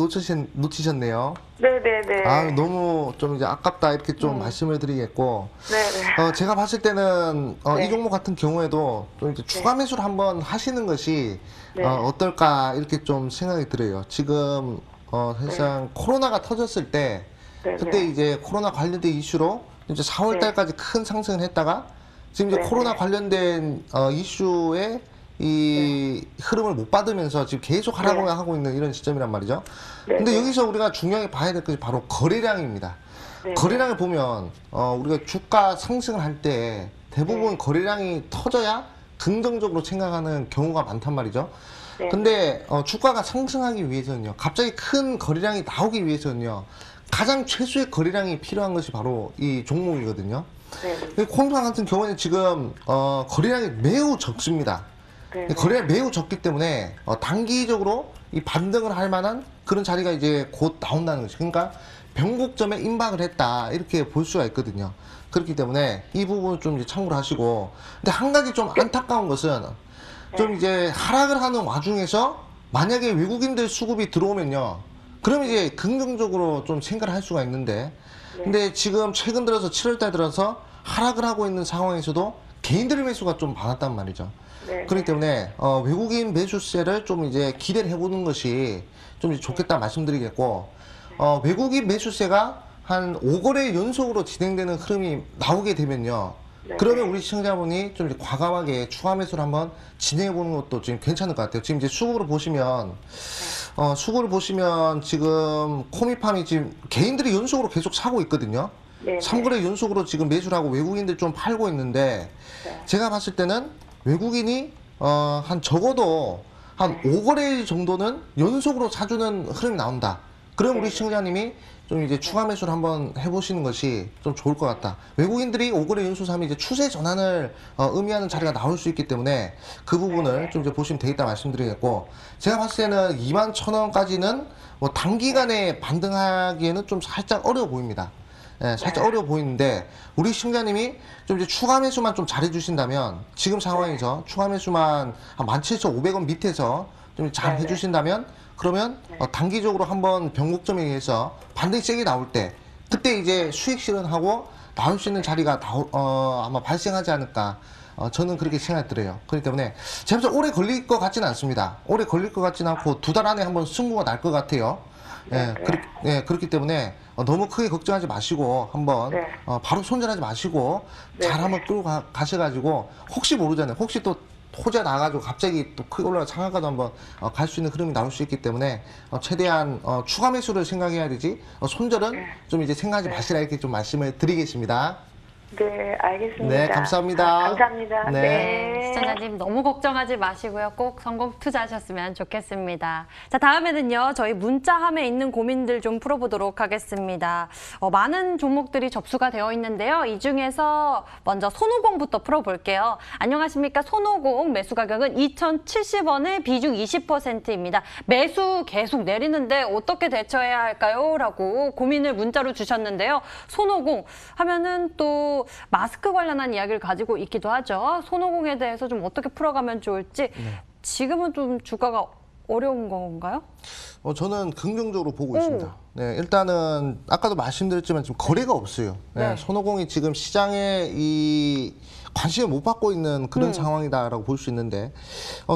놓치셨네요. 네네네. 아, 너무 좀 이제 아깝다 이렇게 좀 말씀을 드리겠고, 네네. 제가 봤을 때는 네. 이 종목 같은 경우에도 좀 이제 추가 매수를 한번 하시는 것이 네. 어떨까 이렇게 좀 생각이 들어요. 지금 사실상 코로나가 터졌을 때 네네. 그때 이제 코로나 관련된 이슈로 이제 4월 네. 달까지 큰 상승을 했다가 지금 이제 네네. 코로나 관련된 이슈에 이 흐름을 못 받으면서 지금 계속 하락을 네. 하고 있는 이런 시점이란 말이죠. 네. 근데 여기서 우리가 중요하게 봐야 될 것이 바로 거래량입니다. 네. 거래량을 보면 우리가 주가 상승을 할 때 대부분 네. 거래량이 터져야 긍정적으로 생각하는 경우가 많단 말이죠. 네. 근데 주가가 상승하기 위해서는요, 갑자기 큰 거래량이 나오기 위해서는요, 가장 최소의 거래량이 필요한 것이 바로 이 종목이거든요. 네. 코미팜 같은 경우는 지금 거래량이 매우 적습니다. 네. 거래량이 매우 적기 때문에 단기적으로 이 반등을 할 만한 그런 자리가 이제 곧 나온다는 것이, 그러니까 변곡점에 임박을 했다 이렇게 볼 수가 있거든요. 그렇기 때문에 이 부분을 좀 이제 참고를 하시고, 근데 한 가지 좀 안타까운 것은 좀 이제 하락을 하는 와중에서 만약에 외국인들 수급이 들어오면요, 그러면 이제 긍정적으로 좀 생각을 할 수가 있는데, 근데 지금 최근 들어서 7월달 들어서 하락을 하고 있는 상황에서도 개인들 매수가 좀 많았단 말이죠. 네. 그렇기 때문에 외국인 매수세를 좀 이제 기대를 해보는 것이 좀 이제 좋겠다 말씀드리겠고, 외국인 매수세가 한 5거래 연속으로 진행되는 흐름이 나오게 되면요, 네. 그러면 우리 시청자분이 좀 이제 과감하게 추가 매수를 한번 진행해 보는 것도 지금 괜찮을 것 같아요. 지금 이제 수급으로 보시면 수급을 보시면 지금 코미팜이 지금 개인들이 연속으로 계속 사고 있거든요. 네. 3거래 연속으로 지금 매수를 하고 외국인들 좀 팔고 있는데, 네. 제가 봤을 때는 외국인이 한 적어도 한 5거래 정도는 연속으로 사주는 흐름이 나온다. 그럼 우리 시청자님이 좀 이제 추가 매수를 한번 해보시는 것이 좀 좋을 것 같다. 외국인들이 5거래 연속 사면 이제 추세 전환을 의미하는 자리가 나올 수 있기 때문에 그 부분을 좀 이제 보시면 되겠다 말씀드리겠고, 제가 봤을 때는 21,000원까지는 뭐 단기간에 반등하기에는 좀 살짝 어려워 보입니다. 예, 살짝 어려워 보이는데, 우리 시청자님이 좀 이제 추가 매수만 좀 잘해 주신다면, 지금 상황에서 추가 매수만 한 17,500원 밑에서 좀 잘 해주신다면, 그러면 단기적으로 한번 변곡점에 의해서 반등이 세게 나올 때, 그때 이제 수익 실현하고 나올 수 있는 자리가 아마 발생하지 않을까, 저는 그렇게 생각이 들어요. 그렇기 때문에 제가 볼때 오래 걸릴 것 같지는 않습니다. 오래 걸릴 것 같지는 않고 2달 안에 한번 승부가 날 것 같아요. 그렇기 때문에 너무 크게 걱정하지 마시고 한번 네. 바로 손절하지 마시고 네. 잘 한번 끌고 가셔가지고, 혹시 모르잖아요. 혹시 또 호재 나가지고 갑자기 또 크게 올라가 상한가도 한번 갈 수 있는 흐름이 나올 수 있기 때문에 최대한 추가 매수를 생각해야 되지, 손절은 좀 이제 생각하지 마시라 이렇게 좀 말씀을 드리겠습니다. 네, 알겠습니다. 네, 감사합니다. 감사합니다. 네. 네, 시청자님 너무 걱정하지 마시고요. 꼭 성공 투자하셨으면 좋겠습니다. 자, 다음에는요, 저희 문자함에 있는 고민들 좀 풀어보도록 하겠습니다. 많은 종목들이 접수가 되어 있는데요. 이 중에서 먼저 손오공부터 풀어볼게요. 안녕하십니까. 손오공 매수 가격은 2,070원에 비중 20%입니다. 매수 계속 내리는데 어떻게 대처해야 할까요? 라고 고민을 문자로 주셨는데요. 손오공 하면은 또 마스크 관련한 이야기를 가지고 있기도 하죠. 손오공에 대해서 좀 어떻게 풀어가면 좋을지, 지금은 좀 주가가 어려운 건가요? 저는 긍정적으로 보고 있습니다. 네, 일단은 아까도 말씀드렸지만 지금 거래가 없어요. 네. 손오공이 지금 시장에 이 관심을 못 받고 있는 그런 상황이다라고 볼 수 있는데,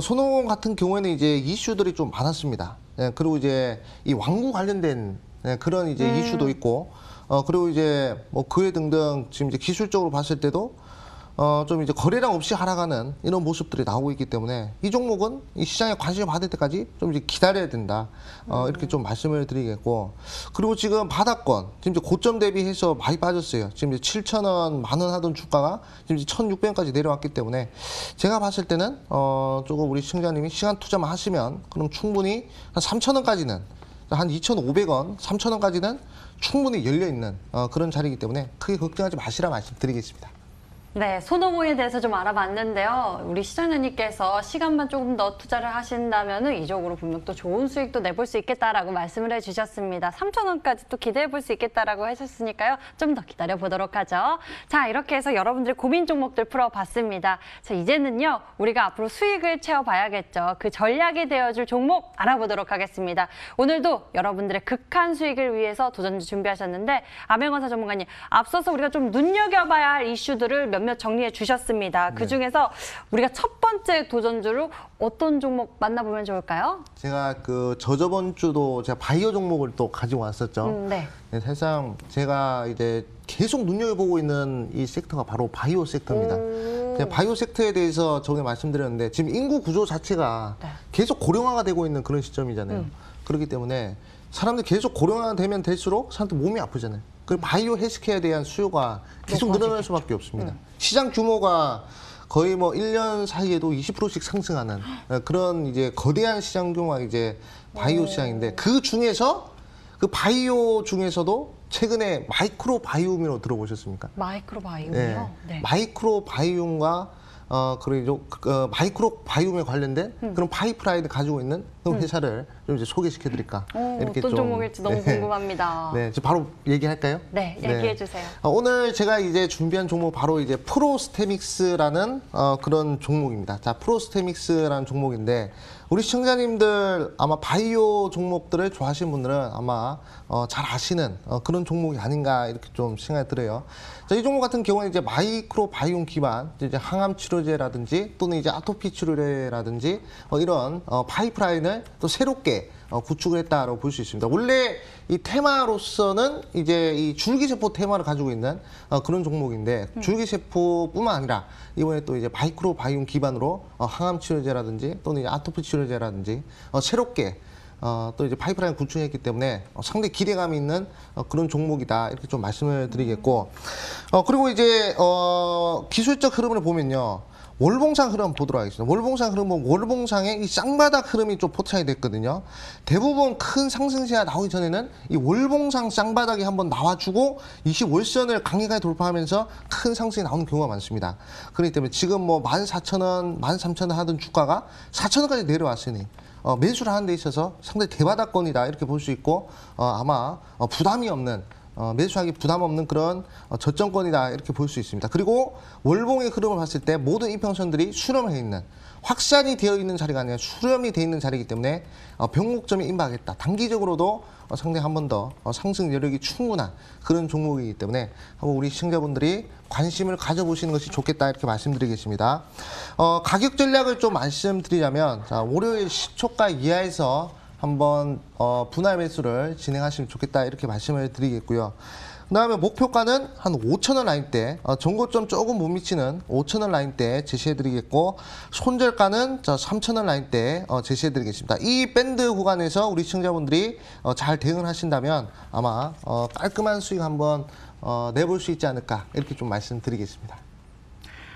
손오공 같은 경우에는 이제 이슈들이 좀 많았습니다. 그리고 이제 이 왕구 관련된 그런 이제 이슈도 있고, 그리고 이제 뭐 그외 등등 지금 이제 기술적으로 봤을 때도 좀 이제 거래량 없이 하락하는 이런 모습들이 나오고 있기 때문에, 이 종목은 이 시장에 관심을 받을 때까지 좀 이제 기다려야 된다. 이렇게 좀 말씀을 드리겠고, 그리고 지금 바닥권, 지금 이제 고점 대비해서 많이 빠졌어요. 지금 이제 7,000원, 10,000원 하던 주가가 지금 이제 1,600원까지 내려왔기 때문에, 제가 봤을 때는 조금 우리 시청자님이 시간 투자만 하시면, 그럼 충분히 한 3,000원까지는, 한 2,500원, 3,000원까지는 충분히 열려있는 그런 자리이기 때문에 크게 걱정하지 마시라 말씀드리겠습니다. 네, 손오공에 대해서 좀 알아봤는데요. 우리 시청자님께서 시간만 조금 더 투자를 하신다면 이쪽으로 분명 또 좋은 수익도 내볼 수 있겠다라고 말씀을 해주셨습니다. 3,000원까지 또 기대해 볼 수 있겠다라고 하셨으니까요. 좀 더 기다려 보도록 하죠. 자, 이렇게 해서 여러분들의 고민 종목들 풀어봤습니다. 자, 이제는요, 우리가 앞으로 수익을 채워봐야겠죠. 그 전략이 되어줄 종목 알아보도록 하겠습니다. 오늘도 여러분들의 극한 수익을 위해서 도전주 준비하셨는데 암행어사 전문가님, 앞서서 우리가 좀 눈여겨봐야 할 이슈들을 몇몇 정리해 주셨습니다. 그중에서 우리가 첫 번째 도전주로 어떤 종목 만나보면 좋을까요? 제가 저저번 주도 제가 바이오 종목을 또 가지고 왔었죠. 네. 네, 사실상 제가 이제 계속 눈여겨보고 있는 이 섹터가 바로 바이오 섹터입니다. 바이오 섹터에 대해서 전에 말씀드렸는데 지금 인구 구조 자체가 네. 계속 고령화가 되고 있는 그런 시점이잖아요. 그렇기 때문에 사람들이 계속 고령화가 되면 될수록 사람들 몸이 아프잖아요. 그 바이오 헬스케어에 대한 수요가 계속 늘어날 수밖에 없습니다. 시장 규모가 거의 뭐 1년 사이에도 20%씩 상승하는 그런 이제 거대한 시장 규모가 이제 바이오 시장인데 그 중에서 그 바이오 중에서도 최근에 마이크로 바이옴이라고 들어보셨습니까? 마이크로 바이옴이요? 네. 네. 마이크로 바이옴과 그리고 마이크로 바이옴에 관련된 그런 파이프라인을 가지고 있는 그런 회사를 좀 이제 소개시켜드릴까 이렇게 어떤 좀 종목일지 너무 궁금합니다. 네, 지금 바로 얘기할까요? 네, 얘기해 주세요. 오늘 제가 이제 준비한 종목 바로 이제 프로스테믹스라는 그런 종목입니다. 자, 프로스테믹스라는 종목인데 우리 시청자님들 아마 바이오 종목들을 좋아하시는 분들은 아마 잘 아시는 그런 종목이 아닌가 이렇게 좀 생각이 들어요. 자, 이 종목 같은 경우는 이제 마이크로 바이옴 기반 이제 항암 치료제라든지 또는 이제 아토피 치료제라든지 이런 파이프라인을 또 새롭게 구축을 했다라고 볼 수 있습니다. 원래 이 테마로서는 이제 이 줄기세포 테마를 가지고 있는 그런 종목인데 줄기세포뿐만 아니라 이번에 또 이제 마이크로 바이옴 기반으로 항암 치료제라든지 또는 이제 아토피 치료제라든지 새롭게 또 이제 파이프라인 구축했기 때문에 상당히 기대감이 있는 그런 종목이다 이렇게 좀 말씀을 드리겠고 그리고 이제 기술적 흐름을 보면요. 월봉상 흐름 보도록 하겠습니다. 월봉상 흐름 보면 월봉상의 이 쌍바닥 흐름이 좀 포착이 됐거든요. 대부분 큰 상승세가 나오기 전에는 이 월봉상 쌍바닥이 한번 나와주고 20월선을 강력하게 돌파하면서 큰 상승이 나오는 경우가 많습니다. 그렇기 때문에 지금 뭐 14,000원, 13,000원 하던 주가가 4,000원까지 내려왔으니 매수를 하는 데 있어서 상당히 대바닥권이다 이렇게 볼 수 있고 아마 부담이 없는 매수하기 부담 없는 그런 저점권이다 이렇게 볼 수 있습니다. 그리고 월봉의 흐름을 봤을 때 모든 이평선들이 수렴해 있는 확산이 되어 있는 자리가 아니라 수렴이 되어 있는 자리이기 때문에 변곡점에 임박했다. 단기적으로도 상당히 한 번 더 상승 여력이 충분한 그런 종목이기 때문에 한번 우리 시청자분들이 관심을 가져보시는 것이 좋겠다 이렇게 말씀드리겠습니다. 가격 전략을 좀 말씀드리자면 자, 월요일 시초가 이하에서 한번 분할 매수를 진행하시면 좋겠다 이렇게 말씀을 드리겠고요. 그 다음에 목표가는 한 5,000원 라인대, 전고점 조금 못 미치는 5,000원 라인대 제시해드리겠고 손절가는 3,000원 라인대 제시해드리겠습니다. 이 밴드 구간에서 우리 시청자분들이 잘 대응을 하신다면 아마 깔끔한 수익 한번 내볼 수 있지 않을까 이렇게 좀 말씀드리겠습니다.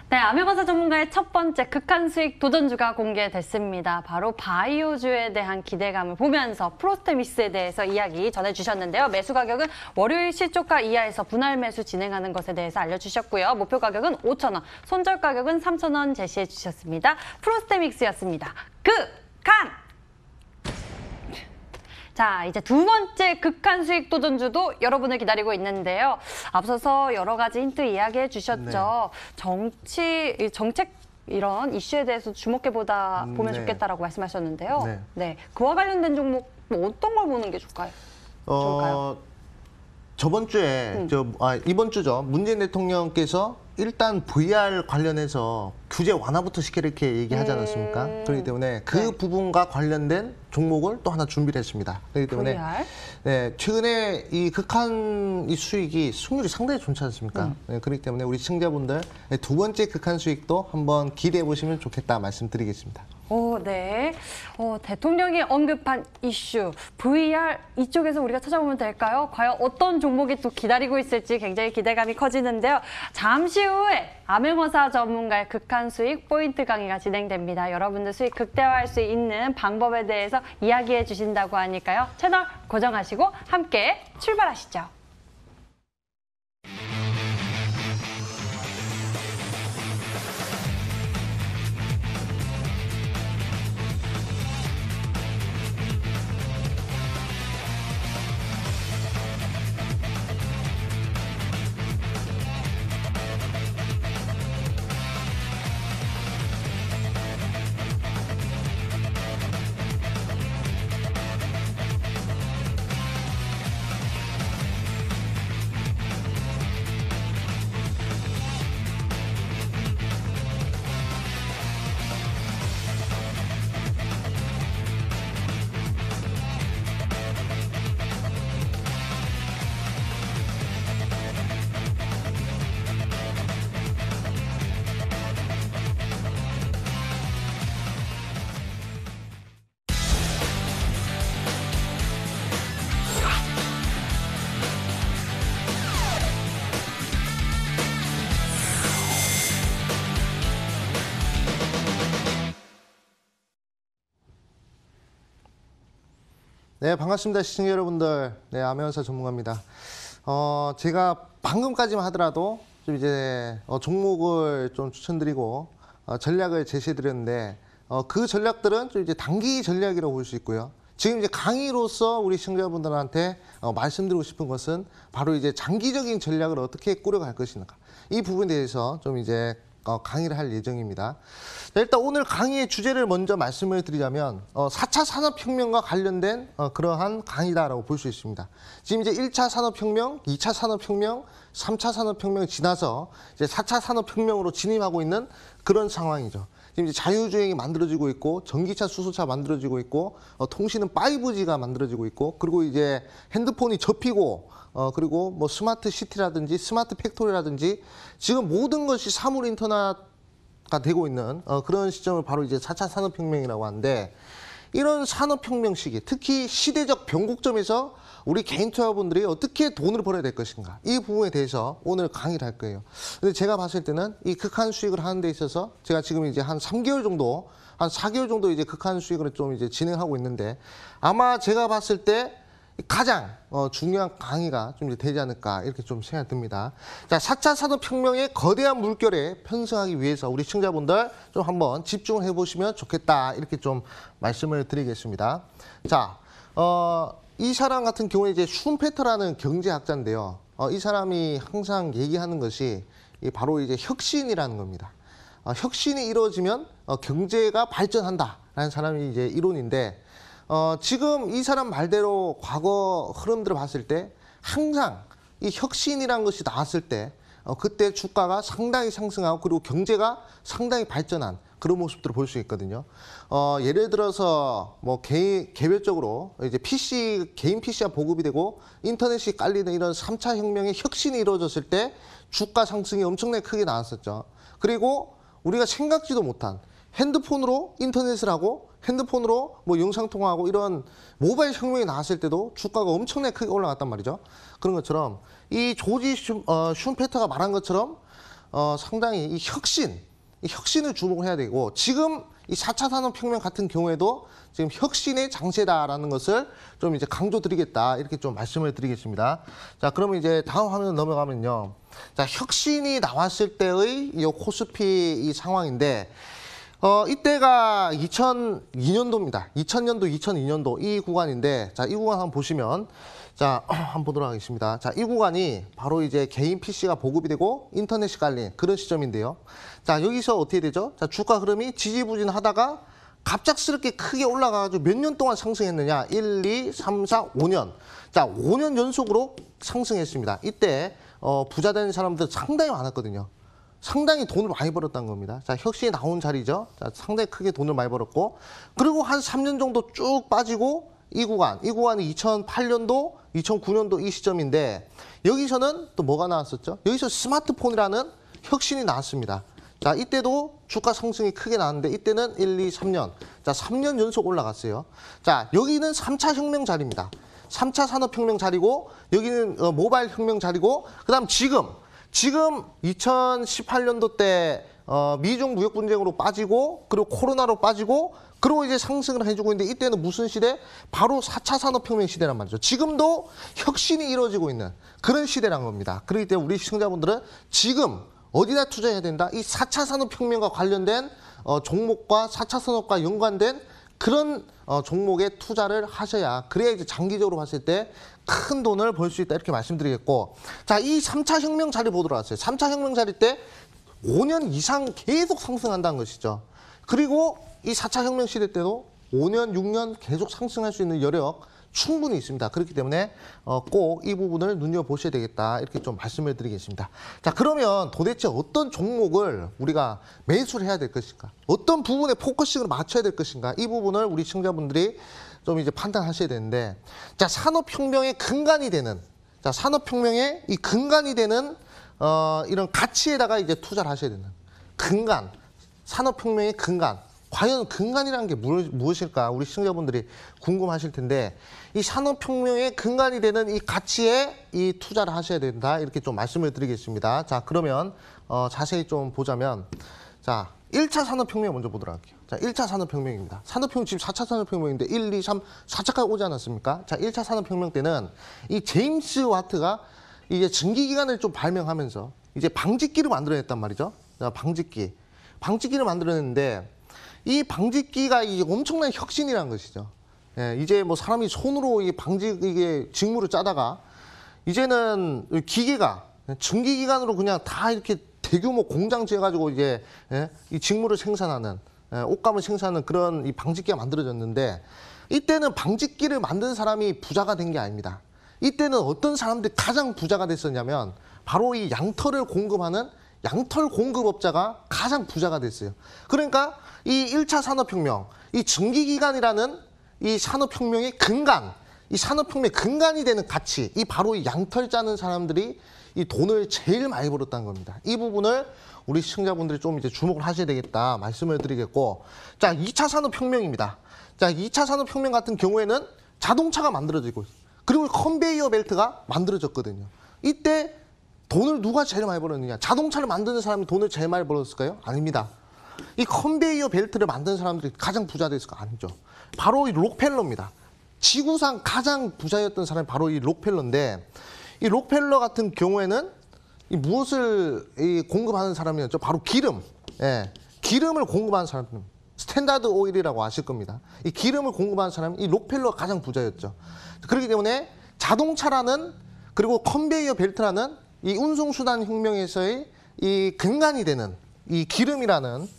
네, 암행어사 전문가의 첫 번째 극한 수익 도전주가 공개됐습니다. 바로 바이오주에 대한 기대감을 보면서 프로스테믹스에 대해서 이야기 전해주셨는데요. 매수 가격은 월요일 시초가 이하에서 분할 매수 진행하는 것에 대해서 알려주셨고요. 목표 가격은 5,000원, 손절 가격은 3,000원 제시해 주셨습니다. 프로스테믹스였습니다. 극한! 자, 이제 두 번째 극한 수익 도전주도 여러분을 기다리고 있는데요. 앞서서 여러 가지 힌트 이야기해 주셨죠. 네. 정책 이런 이슈에 대해서 주목해보다 보면 네. 좋겠다라고 말씀하셨는데요. 네. 네, 그와 관련된 종목 뭐 어떤 걸 보는 게 좋을까요? 저번 주에 이번 주죠. 문재인 대통령께서 일단 VR 관련해서 규제 완화부터 시켜 이렇게 얘기하지 않았습니까? 그렇기 때문에 그 네. 부분과 관련된 종목을 또 하나 준비를 했습니다. 그렇기 때문에 VR? 네, 최근에 이 극한 이 수익이 수익률이 상당히 좋지 않습니까? 네, 그렇기 때문에 우리 시청자분들 두 번째 극한 수익도 한번 기대해 보시면 좋겠다 말씀드리겠습니다. 네. 대통령이 언급한 이슈, VR 이쪽에서 우리가 찾아보면 될까요? 과연 어떤 종목이 또 기다리고 있을지 굉장히 기대감이 커지는데요. 잠시 후에 암행어사 전문가의 극한 수익 포인트 강의가 진행됩니다. 여러분들 수익 극대화할 수 있는 방법에 대해서 이야기해 주신다고 하니까요. 채널 고정하시고 함께 출발하시죠. 네, 반갑습니다. 시청자 여러분들. 네, 암호연사 전문가입니다. 제가 방금까지만 하더라도 좀 이제 종목을 좀 추천드리고 전략을 제시해드렸는데 그 전략들은 좀 이제 단기 전략이라고 볼 수 있고요. 지금 이제 강의로서 우리 시청자분들한테 말씀드리고 싶은 것은 바로 이제 장기적인 전략을 어떻게 꾸려갈 것인가. 이 부분에 대해서 좀 이제 강의를 할 예정입니다. 자, 일단 오늘 강의의 주제를 먼저 말씀을 드리자면 4차 산업혁명과 관련된 그러한 강의다라고 볼 수 있습니다. 지금 이제 1차 산업혁명, 2차 산업혁명, 3차 산업혁명을 지나서 이제 4차 산업혁명으로 진입하고 있는 그런 상황이죠. 지금 이제 자율주행이 만들어지고 있고 전기차, 수소차 만들어지고 있고 통신은 5G가 만들어지고 있고 그리고 이제 핸드폰이 접히고 그리고 뭐 스마트 시티라든지 스마트 팩토리라든지 지금 모든 것이 사물 인터넷가 되고 있는 그런 시점을 바로 이제 4차 산업혁명이라고 하는데 이런 산업혁명 시기, 특히 시대적 변곡점에서 우리 개인 투자분들이 어떻게 돈을 벌어야 될 것인가 이 부분에 대해서 오늘 강의를 할 거예요. 근데 제가 봤을 때는 이 극한 수익을 하는 데 있어서 제가 지금 이제 한 3개월 정도, 한 4개월 정도 이제 극한 수익을 좀 이제 진행하고 있는데 아마 제가 봤을 때 가장 중요한 강의가 좀 이제 되지 않을까 이렇게 좀 생각이 듭니다. 자, 4차 산업혁명의 거대한 물결에 편승하기 위해서 우리 시청자분들 좀 한번 집중을 해보시면 좋겠다 이렇게 좀 말씀을 드리겠습니다. 자, 이 사람 같은 경우에 이제 슌페터라는 경제학자인데요. 이 사람이 항상 얘기하는 것이 바로 이제 혁신이라는 겁니다. 혁신이 이루어지면 경제가 발전한다라는 사람이 이제 이론인데 지금 이 사람 말대로 과거 흐름들을 봤을 때 항상 이 혁신이라는 것이 나왔을 때 그때 주가가 상당히 상승하고 그리고 경제가 상당히 발전한 그런 모습들을 볼 수 있거든요. 예를 들어서 뭐 개별적으로 이제 개인 PC가 보급이 되고 인터넷이 깔리는 이런 3차 혁명의 혁신이 이루어졌을 때 주가 상승이 엄청나게 크게 나왔었죠. 그리고 우리가 생각지도 못한 핸드폰으로 인터넷을 하고 핸드폰으로 뭐 영상통화하고 이런 모바일 혁명이 나왔을 때도 주가가 엄청나게 크게 올라갔단 말이죠. 그런 것처럼 이 조지 슌페터가 말한 것처럼 상당히 이 혁신을 주목을 해야 되고 지금 이 4차 산업혁명 같은 경우에도 지금 혁신의 장세다라는 것을 좀 이제 강조드리겠다 이렇게 좀 말씀을 드리겠습니다. 자, 그러면 이제 다음 화면 넘어가면요. 자, 혁신이 나왔을 때의 이 코스피 이 상황인데 이때가 2002년도입니다. 2000년도, 2002년도 이 구간인데 자, 이 구간 한번 보시면 자, 한번 보도록 하겠습니다. 자, 이 구간이 바로 이제 개인 PC가 보급이 되고 인터넷이 깔린 그런 시점인데요. 자, 여기서 어떻게 되죠? 자, 주가 흐름이 지지부진하다가 갑작스럽게 크게 올라가가지고 몇 년 동안 상승했느냐? 1, 2, 3, 4, 5년. 자, 5년 연속으로 상승했습니다. 이때 부자 되는 사람들 상당히 많았거든요. 상당히 돈을 많이 벌었다는 겁니다. 자, 혁신이 나온 자리죠. 자, 상당히 크게 돈을 많이 벌었고 그리고 한 3년 정도 쭉 빠지고 이 구간이 2008년도, 2009년도 이 시점인데 여기서는 또 뭐가 나왔었죠? 여기서 스마트폰이라는 혁신이 나왔습니다. 자, 이때도 주가 상승이 크게 나왔는데 이때는 1, 2, 3년. 자, 3년 연속 올라갔어요. 자, 여기는 3차 혁명 자리입니다. 3차 산업혁명 자리고 여기는 모바일 혁명 자리고 그다음 지금 2018년도 때 미중 무역 분쟁으로 빠지고 그리고 코로나로 빠지고 그리고 이제 상승을 해주고 있는데 이때는 무슨 시대? 바로 4차 산업혁명 시대란 말이죠. 지금도 혁신이 이루어지고 있는 그런 시대란 겁니다. 그렇기 때문에 우리 시청자분들은 지금 어디다 투자해야 된다? 이 4차 산업혁명과 관련된 종목과 4차 산업과 연관된 그런 종목에 투자를 하셔야 그래야 이제 장기적으로 봤을 때 큰 돈을 벌 수 있다 이렇게 말씀드리겠고 자, 이 3차 혁명 자리 보도록 하세요. 3차 혁명 자리 때 5년 이상 계속 상승한다는 것이죠. 그리고 이 4차 혁명 시대 때도 5년, 6년 계속 상승할 수 있는 여력 충분히 있습니다. 그렇기 때문에 꼭 이 부분을 눈여보셔야 되겠다 이렇게 좀 말씀을 드리겠습니다. 자, 그러면 도대체 어떤 종목을 우리가 매수를 해야 될 것인가? 어떤 부분에 포커싱을 맞춰야 될 것인가? 이 부분을 우리 시청자분들이 좀 이제 판단하셔야 되는데 자, 산업혁명의 근간이 되는 산업혁명의 이 근간이 되는 이런 가치에다가 이제 투자를 하셔야 되는 근간, 산업혁명의 근간. 과연 근간이라는 게 무엇일까? 우리 시청자분들이 궁금하실 텐데 이 산업혁명의 근간이 되는 이 가치에 이 투자를 하셔야 된다 이렇게 좀 말씀을 드리겠습니다. 자, 그러면 자세히 좀 보자면 자, 1차 산업혁명 먼저 보도록 할게요. 자, 1차 산업혁명입니다. 산업혁명 지금 4차 산업혁명인데 1, 2, 3, 4차까지 오지 않았습니까? 자, 1차 산업혁명 때는 이 제임스 와트가 이제 증기기관을 좀 발명하면서 이제 방직기를 만들어냈단 말이죠. 자, 방직기를 만들어냈는데 이 방직기가 이 엄청난 혁신이라는 것이죠. 예, 이제 뭐 사람이 손으로 이 이게 직물을 짜다가 이제는 기계가 증기기관으로 그냥 다 이렇게 대규모 공장 지어가지고 이제 이 직물을 생산하는 옷감을 생산하는 그런 이 방직기가 만들어졌는데 이때는 방직기를 만든 사람이 부자가 된 게 아닙니다. 이때는 어떤 사람들이 가장 부자가 됐었냐면 바로 이 양털을 공급하는 양털 공급업자가 가장 부자가 됐어요. 그러니까 이 1차 산업혁명, 이 증기기관이라는 이 산업혁명의 근간, 이 산업혁명의 근간이 되는 가치, 이 바로 이 양털 짜는 사람들이 이 돈을 제일 많이 벌었다는 겁니다. 이 부분을 우리 시청자분들이 좀 이제 주목을 하셔야 되겠다 말씀을 드리겠고, 자, 2차 산업혁명입니다. 자, 2차 산업혁명 같은 경우에는 자동차가 만들어지고 그리고 컨베이어 벨트가 만들어졌거든요. 이때 돈을 누가 제일 많이 벌었느냐? 자동차를 만드는 사람이 돈을 제일 많이 벌었을까요? 아닙니다. 이 컨베이어 벨트를 만드는 사람들이 가장 부자 됐을까? 아니죠. 바로 이 록펠러입니다. 지구상 가장 부자였던 사람이 바로 이 록펠러인데 이 록펠러 같은 경우에는 이 무엇을 공급하는 사람이었죠? 바로 기름. 예, 기름을 공급하는 사람. 스탠다드 오일이라고 아실 겁니다. 이 기름을 공급하는 사람이 이 록펠러가 가장 부자였죠. 그렇기 때문에 자동차라는 그리고 컨베이어 벨트라는 이 운송수단 혁명에서의 이 근간이 되는 이 기름이라는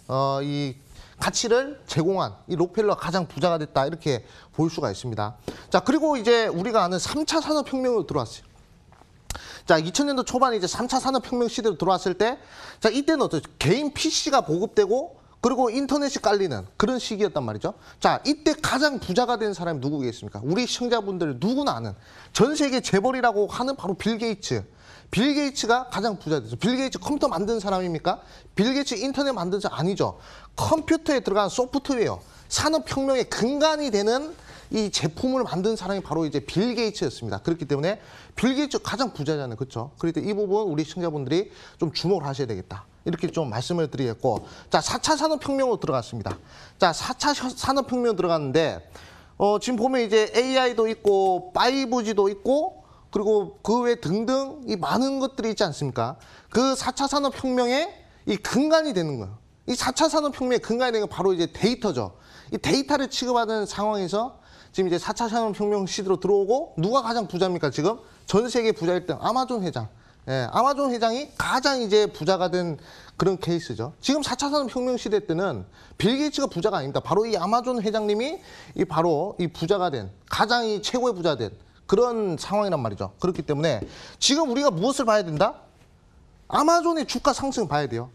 이 가치를 제공한 이 록펠러가 가장 부자가 됐다 이렇게 볼 수가 있습니다. 자, 그리고 이제 우리가 아는 3차 산업혁명으로 들어왔어요. 자, 2000년도 초반에 이제 3차 산업혁명 시대로 들어왔을 때, 자, 이때는 어떠죠? 개인 PC가 보급되고, 그리고 인터넷이 깔리는 그런 시기였단 말이죠. 자, 이때 가장 부자가 된 사람이 누구겠습니까? 우리 시청자분들 누구나 아는 전 세계 재벌이라고 하는 바로 빌 게이츠. 빌 게이츠가 가장 부자 됐죠. 빌 게이츠 컴퓨터 만든 사람입니까? 빌 게이츠 인터넷 만든 사람 아니죠. 컴퓨터에 들어간 소프트웨어, 산업혁명의 근간이 되는 이 제품을 만든 사람이 바로 이제 빌 게이츠였습니다. 그렇기 때문에 빌 게이츠 가장 부자잖아요. 그렇죠? 그럴 때 이 부분 우리 시청자분들이 좀 주목을 하셔야 되겠다. 이렇게 좀 말씀을 드리겠고, 자, 4차 산업혁명으로 들어갔습니다. 자, 4차 산업혁명 들어갔는데 지금 보면 이제 AI도 있고 5G도 있고 그리고 그 외 등등 이 많은 것들이 있지 않습니까? 그 4차 산업혁명의 이 근간이 되는 거예요. 이 4차 산업혁명의 근간이 되는 건 바로 이제 데이터죠. 이 데이터를 취급하는 상황에서 지금 이제 4차 산업혁명 시대로 들어오고 누가 가장 부자입니까? 지금 전 세계 부자 1등 아마존 회장. 예, 아마존 회장이 가장 이제 부자가 된 그런 케이스죠. 지금 4차 산업혁명 시대 때는 빌 게이츠가 부자가 아닙니다. 바로 이 아마존 회장님이 이 바로 이 부자가 된 가장 이 최고의 부자 된 그런 상황이란 말이죠. 그렇기 때문에 지금 우리가 무엇을 봐야 된다? 아마존의 주가 상승을 봐야 돼요.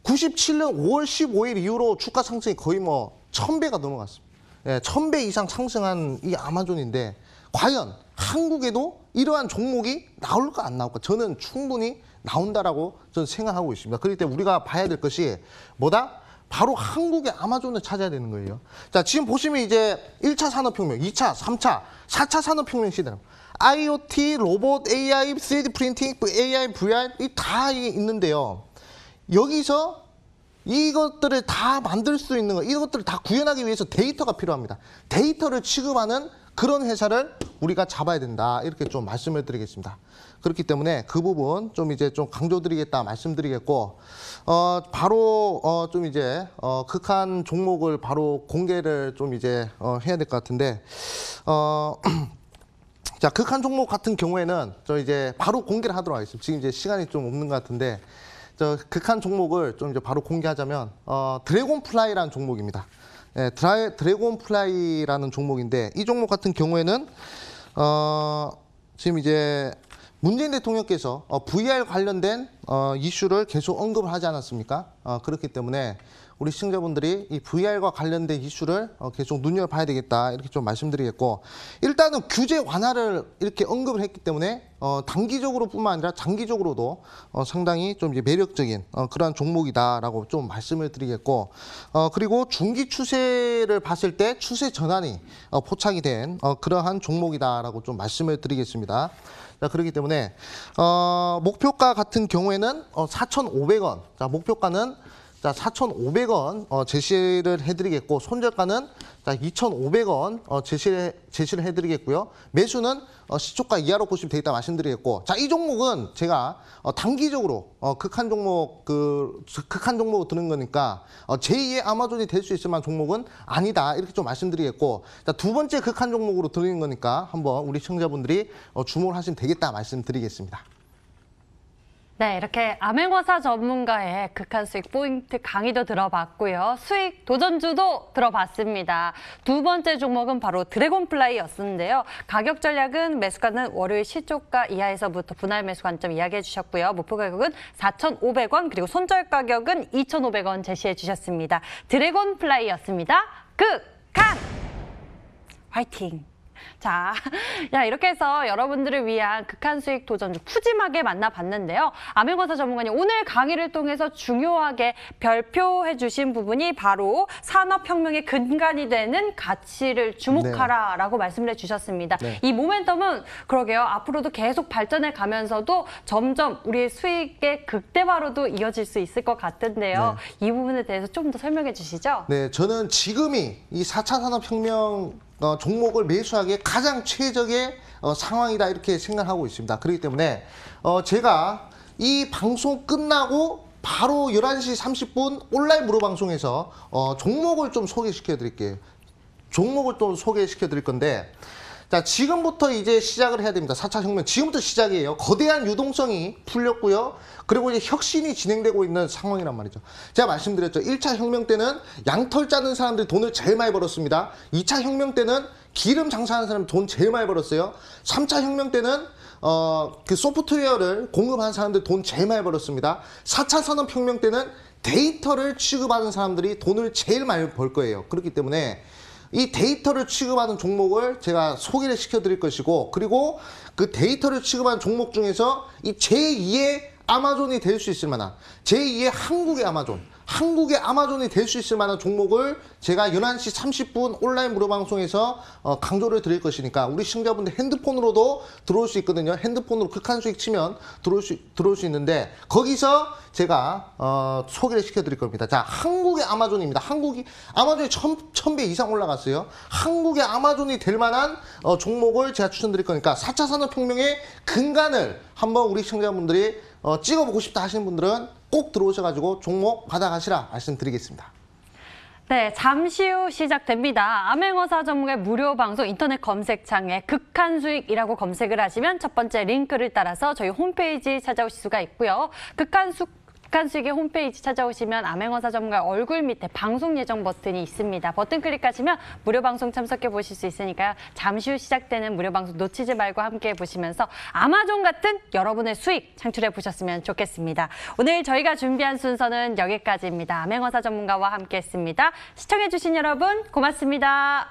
97년 5월 15일 이후로 주가 상승이 거의 뭐 1000배가 넘어갔습니다. 예, 1000배 이상 상승한 이 아마존인데 과연 한국에도 이러한 종목이 나올까 안 나올까? 저는 충분히 나온다라고 저는 생각하고 있습니다. 그렇기 때문에 우리가 봐야 될 것이 뭐다? 바로 한국의 아마존을 찾아야 되는 거예요. 자, 지금 보시면 이제 1차 산업혁명, 2차, 3차, 4차 산업혁명 시대입니다. IoT, 로봇, AI, 3D 프린팅, AI, VR 이 다 있는데요. 여기서 이것들을 다 만들 수 있는 거, 이것들을 다 구현하기 위해서 데이터가 필요합니다. 데이터를 취급하는 그런 회사를 우리가 잡아야 된다. 이렇게 좀 말씀을 드리겠습니다. 그렇기 때문에 그 부분 좀 이제 좀 강조드리겠다 말씀드리겠고, 바로 좀 이제 극한 종목을 바로 공개를 좀 이제 해야 될 것 같은데, 자, 극한 종목 같은 경우에는 저 이제 바로 공개를 하도록 하겠습니다. 지금 이제 시간이 좀 없는 것 같은데, 저 극한 종목을 좀 이제 바로 공개하자면 드래곤플라이라는 종목입니다. 예, 드래곤플라이라는 종목인데 이 종목 같은 경우에는 지금 이제 문재인 대통령께서 VR 관련된 이슈를 계속 언급을 하지 않았습니까? 그렇기 때문에 우리 시청자분들이 이 VR과 관련된 이슈를 계속 눈여겨봐야 되겠다 이렇게 좀 말씀드리겠고, 일단은 규제 완화를 이렇게 언급을 했기 때문에 단기적으로뿐만 아니라 장기적으로도 상당히 좀 이제 매력적인 그러한 종목이다라고 좀 말씀을 드리겠고, 그리고 중기 추세를 봤을 때 추세 전환이 포착이 된 그러한 종목이다라고 좀 말씀을 드리겠습니다. 자, 그렇기 때문에 목표가 같은 경우에는 4,500원. 자, 목표가는 자, 4,500원 제시를 해드리겠고, 손절가는 자, 2,500원 제시를 해드리겠고요. 매수는 시초가 이하로 보시면 되겠다 말씀드리겠고, 자, 이 종목은 제가 단기적으로 극한 종목을 드는 거니까 제2의 아마존이 될 수 있을 만한 종목은 아니다 이렇게 좀 말씀드리겠고, 자, 두 번째 극한 종목으로 드리는 거니까 한번 우리 시청자분들이 주목을 하시면 되겠다 말씀드리겠습니다. 네, 이렇게 암행어사 전문가의 극한 수익 포인트 강의도 들어봤고요. 수익 도전주도 들어봤습니다. 두 번째 종목은 바로 드래곤플라이였는데요. 가격 전략은 매수가는 월요일 시초가 이하에서부터 분할 매수 관점 이야기해 주셨고요. 목표 가격은 4,500원 그리고 손절 가격은 2,500원 제시해 주셨습니다. 드래곤플라이였습니다. 극한! 화이팅! 자, 이렇게 해서 여러분들을 위한 극한 수익 도전주 푸짐하게 만나봤는데요. 암행어사 전문가님 오늘 강의를 통해서 중요하게 별표해 주신 부분이 바로 산업혁명의 근간이 되는 가치를 주목하라라고 말씀을 해주셨습니다. 네. 이 모멘텀은 그러게요. 앞으로도 계속 발전해 가면서도 점점 우리의 수익의 극대화로도 이어질 수 있을 것 같은데요. 이 부분에 대해서 좀 더 설명해 주시죠. 네, 저는 지금이 이 4차 산업혁명 종목을 매수하기에 가장 최적의 상황이다 이렇게 생각하고 있습니다. 그렇기 때문에 제가 이 방송 끝나고 바로 11시 30분 온라인 무료 방송에서 종목을 좀 소개시켜 드릴게요. 종목을 또 소개시켜 드릴 건데, 자, 지금부터 이제 시작을 해야 됩니다. 4차 혁명 지금부터 시작이에요. 거대한 유동성이 풀렸고요. 그리고 이제 혁신이 진행되고 있는 상황이란 말이죠. 제가 말씀드렸죠. 1차 혁명 때는 양털 짜는 사람들이 돈을 제일 많이 벌었습니다. 2차 혁명 때는 기름 장사하는 사람이 돈 제일 많이 벌었어요. 3차 혁명 때는 그 소프트웨어를 공급하는 사람들 돈 제일 많이 벌었습니다. 4차 산업혁명 때는 데이터를 취급하는 사람들이 돈을 제일 많이 벌 거예요. 그렇기 때문에 이 데이터를 취급하는 종목을 제가 소개를 시켜드릴 것이고, 그리고 그 데이터를 취급하는 종목 중에서 이 제2의 아마존이 될 수 있을 만한, 제2의 한국의 아마존이 될 수 있을 만한 종목을 제가 11시 30분 온라인 무료 방송에서 강조를 드릴 것이니까 우리 시청자분들 핸드폰으로도 들어올 수 있거든요. 핸드폰으로 극한 수익 치면 들어올 수 있는데, 거기서 제가 소개를 시켜드릴 겁니다. 자, 한국의 아마존입니다. 아마존이 1000배 이상 올라갔어요. 한국의 아마존이 될 만한 종목을 제가 추천드릴 거니까 4차 산업혁명의 근간을 한번 우리 시청자분들이 찍어보고 싶다 하시는 분들은 꼭 들어오셔가지고 종목 받아가시라 말씀드리겠습니다. 네, 잠시 후 시작됩니다. 암행어사 전문가의 무료 방송 인터넷 검색창에 극한 수익이라고 검색을 하시면 첫 번째 링크를 따라서 저희 홈페이지 찾아오실 수가 있고요. 극한 수익의 홈페이지 찾아오시면 암행어사 전문가의 얼굴 밑에 방송 예정 버튼이 있습니다. 버튼 클릭하시면 무료 방송 참석해 보실 수 있으니까요. 잠시 후 시작되는 무료 방송 놓치지 말고 함께 보시면서 아마존 같은 여러분의 수익 창출해 보셨으면 좋겠습니다. 오늘 저희가 준비한 순서는 여기까지입니다. 암행어사 전문가와 함께했습니다. 시청해 주신 여러분 고맙습니다.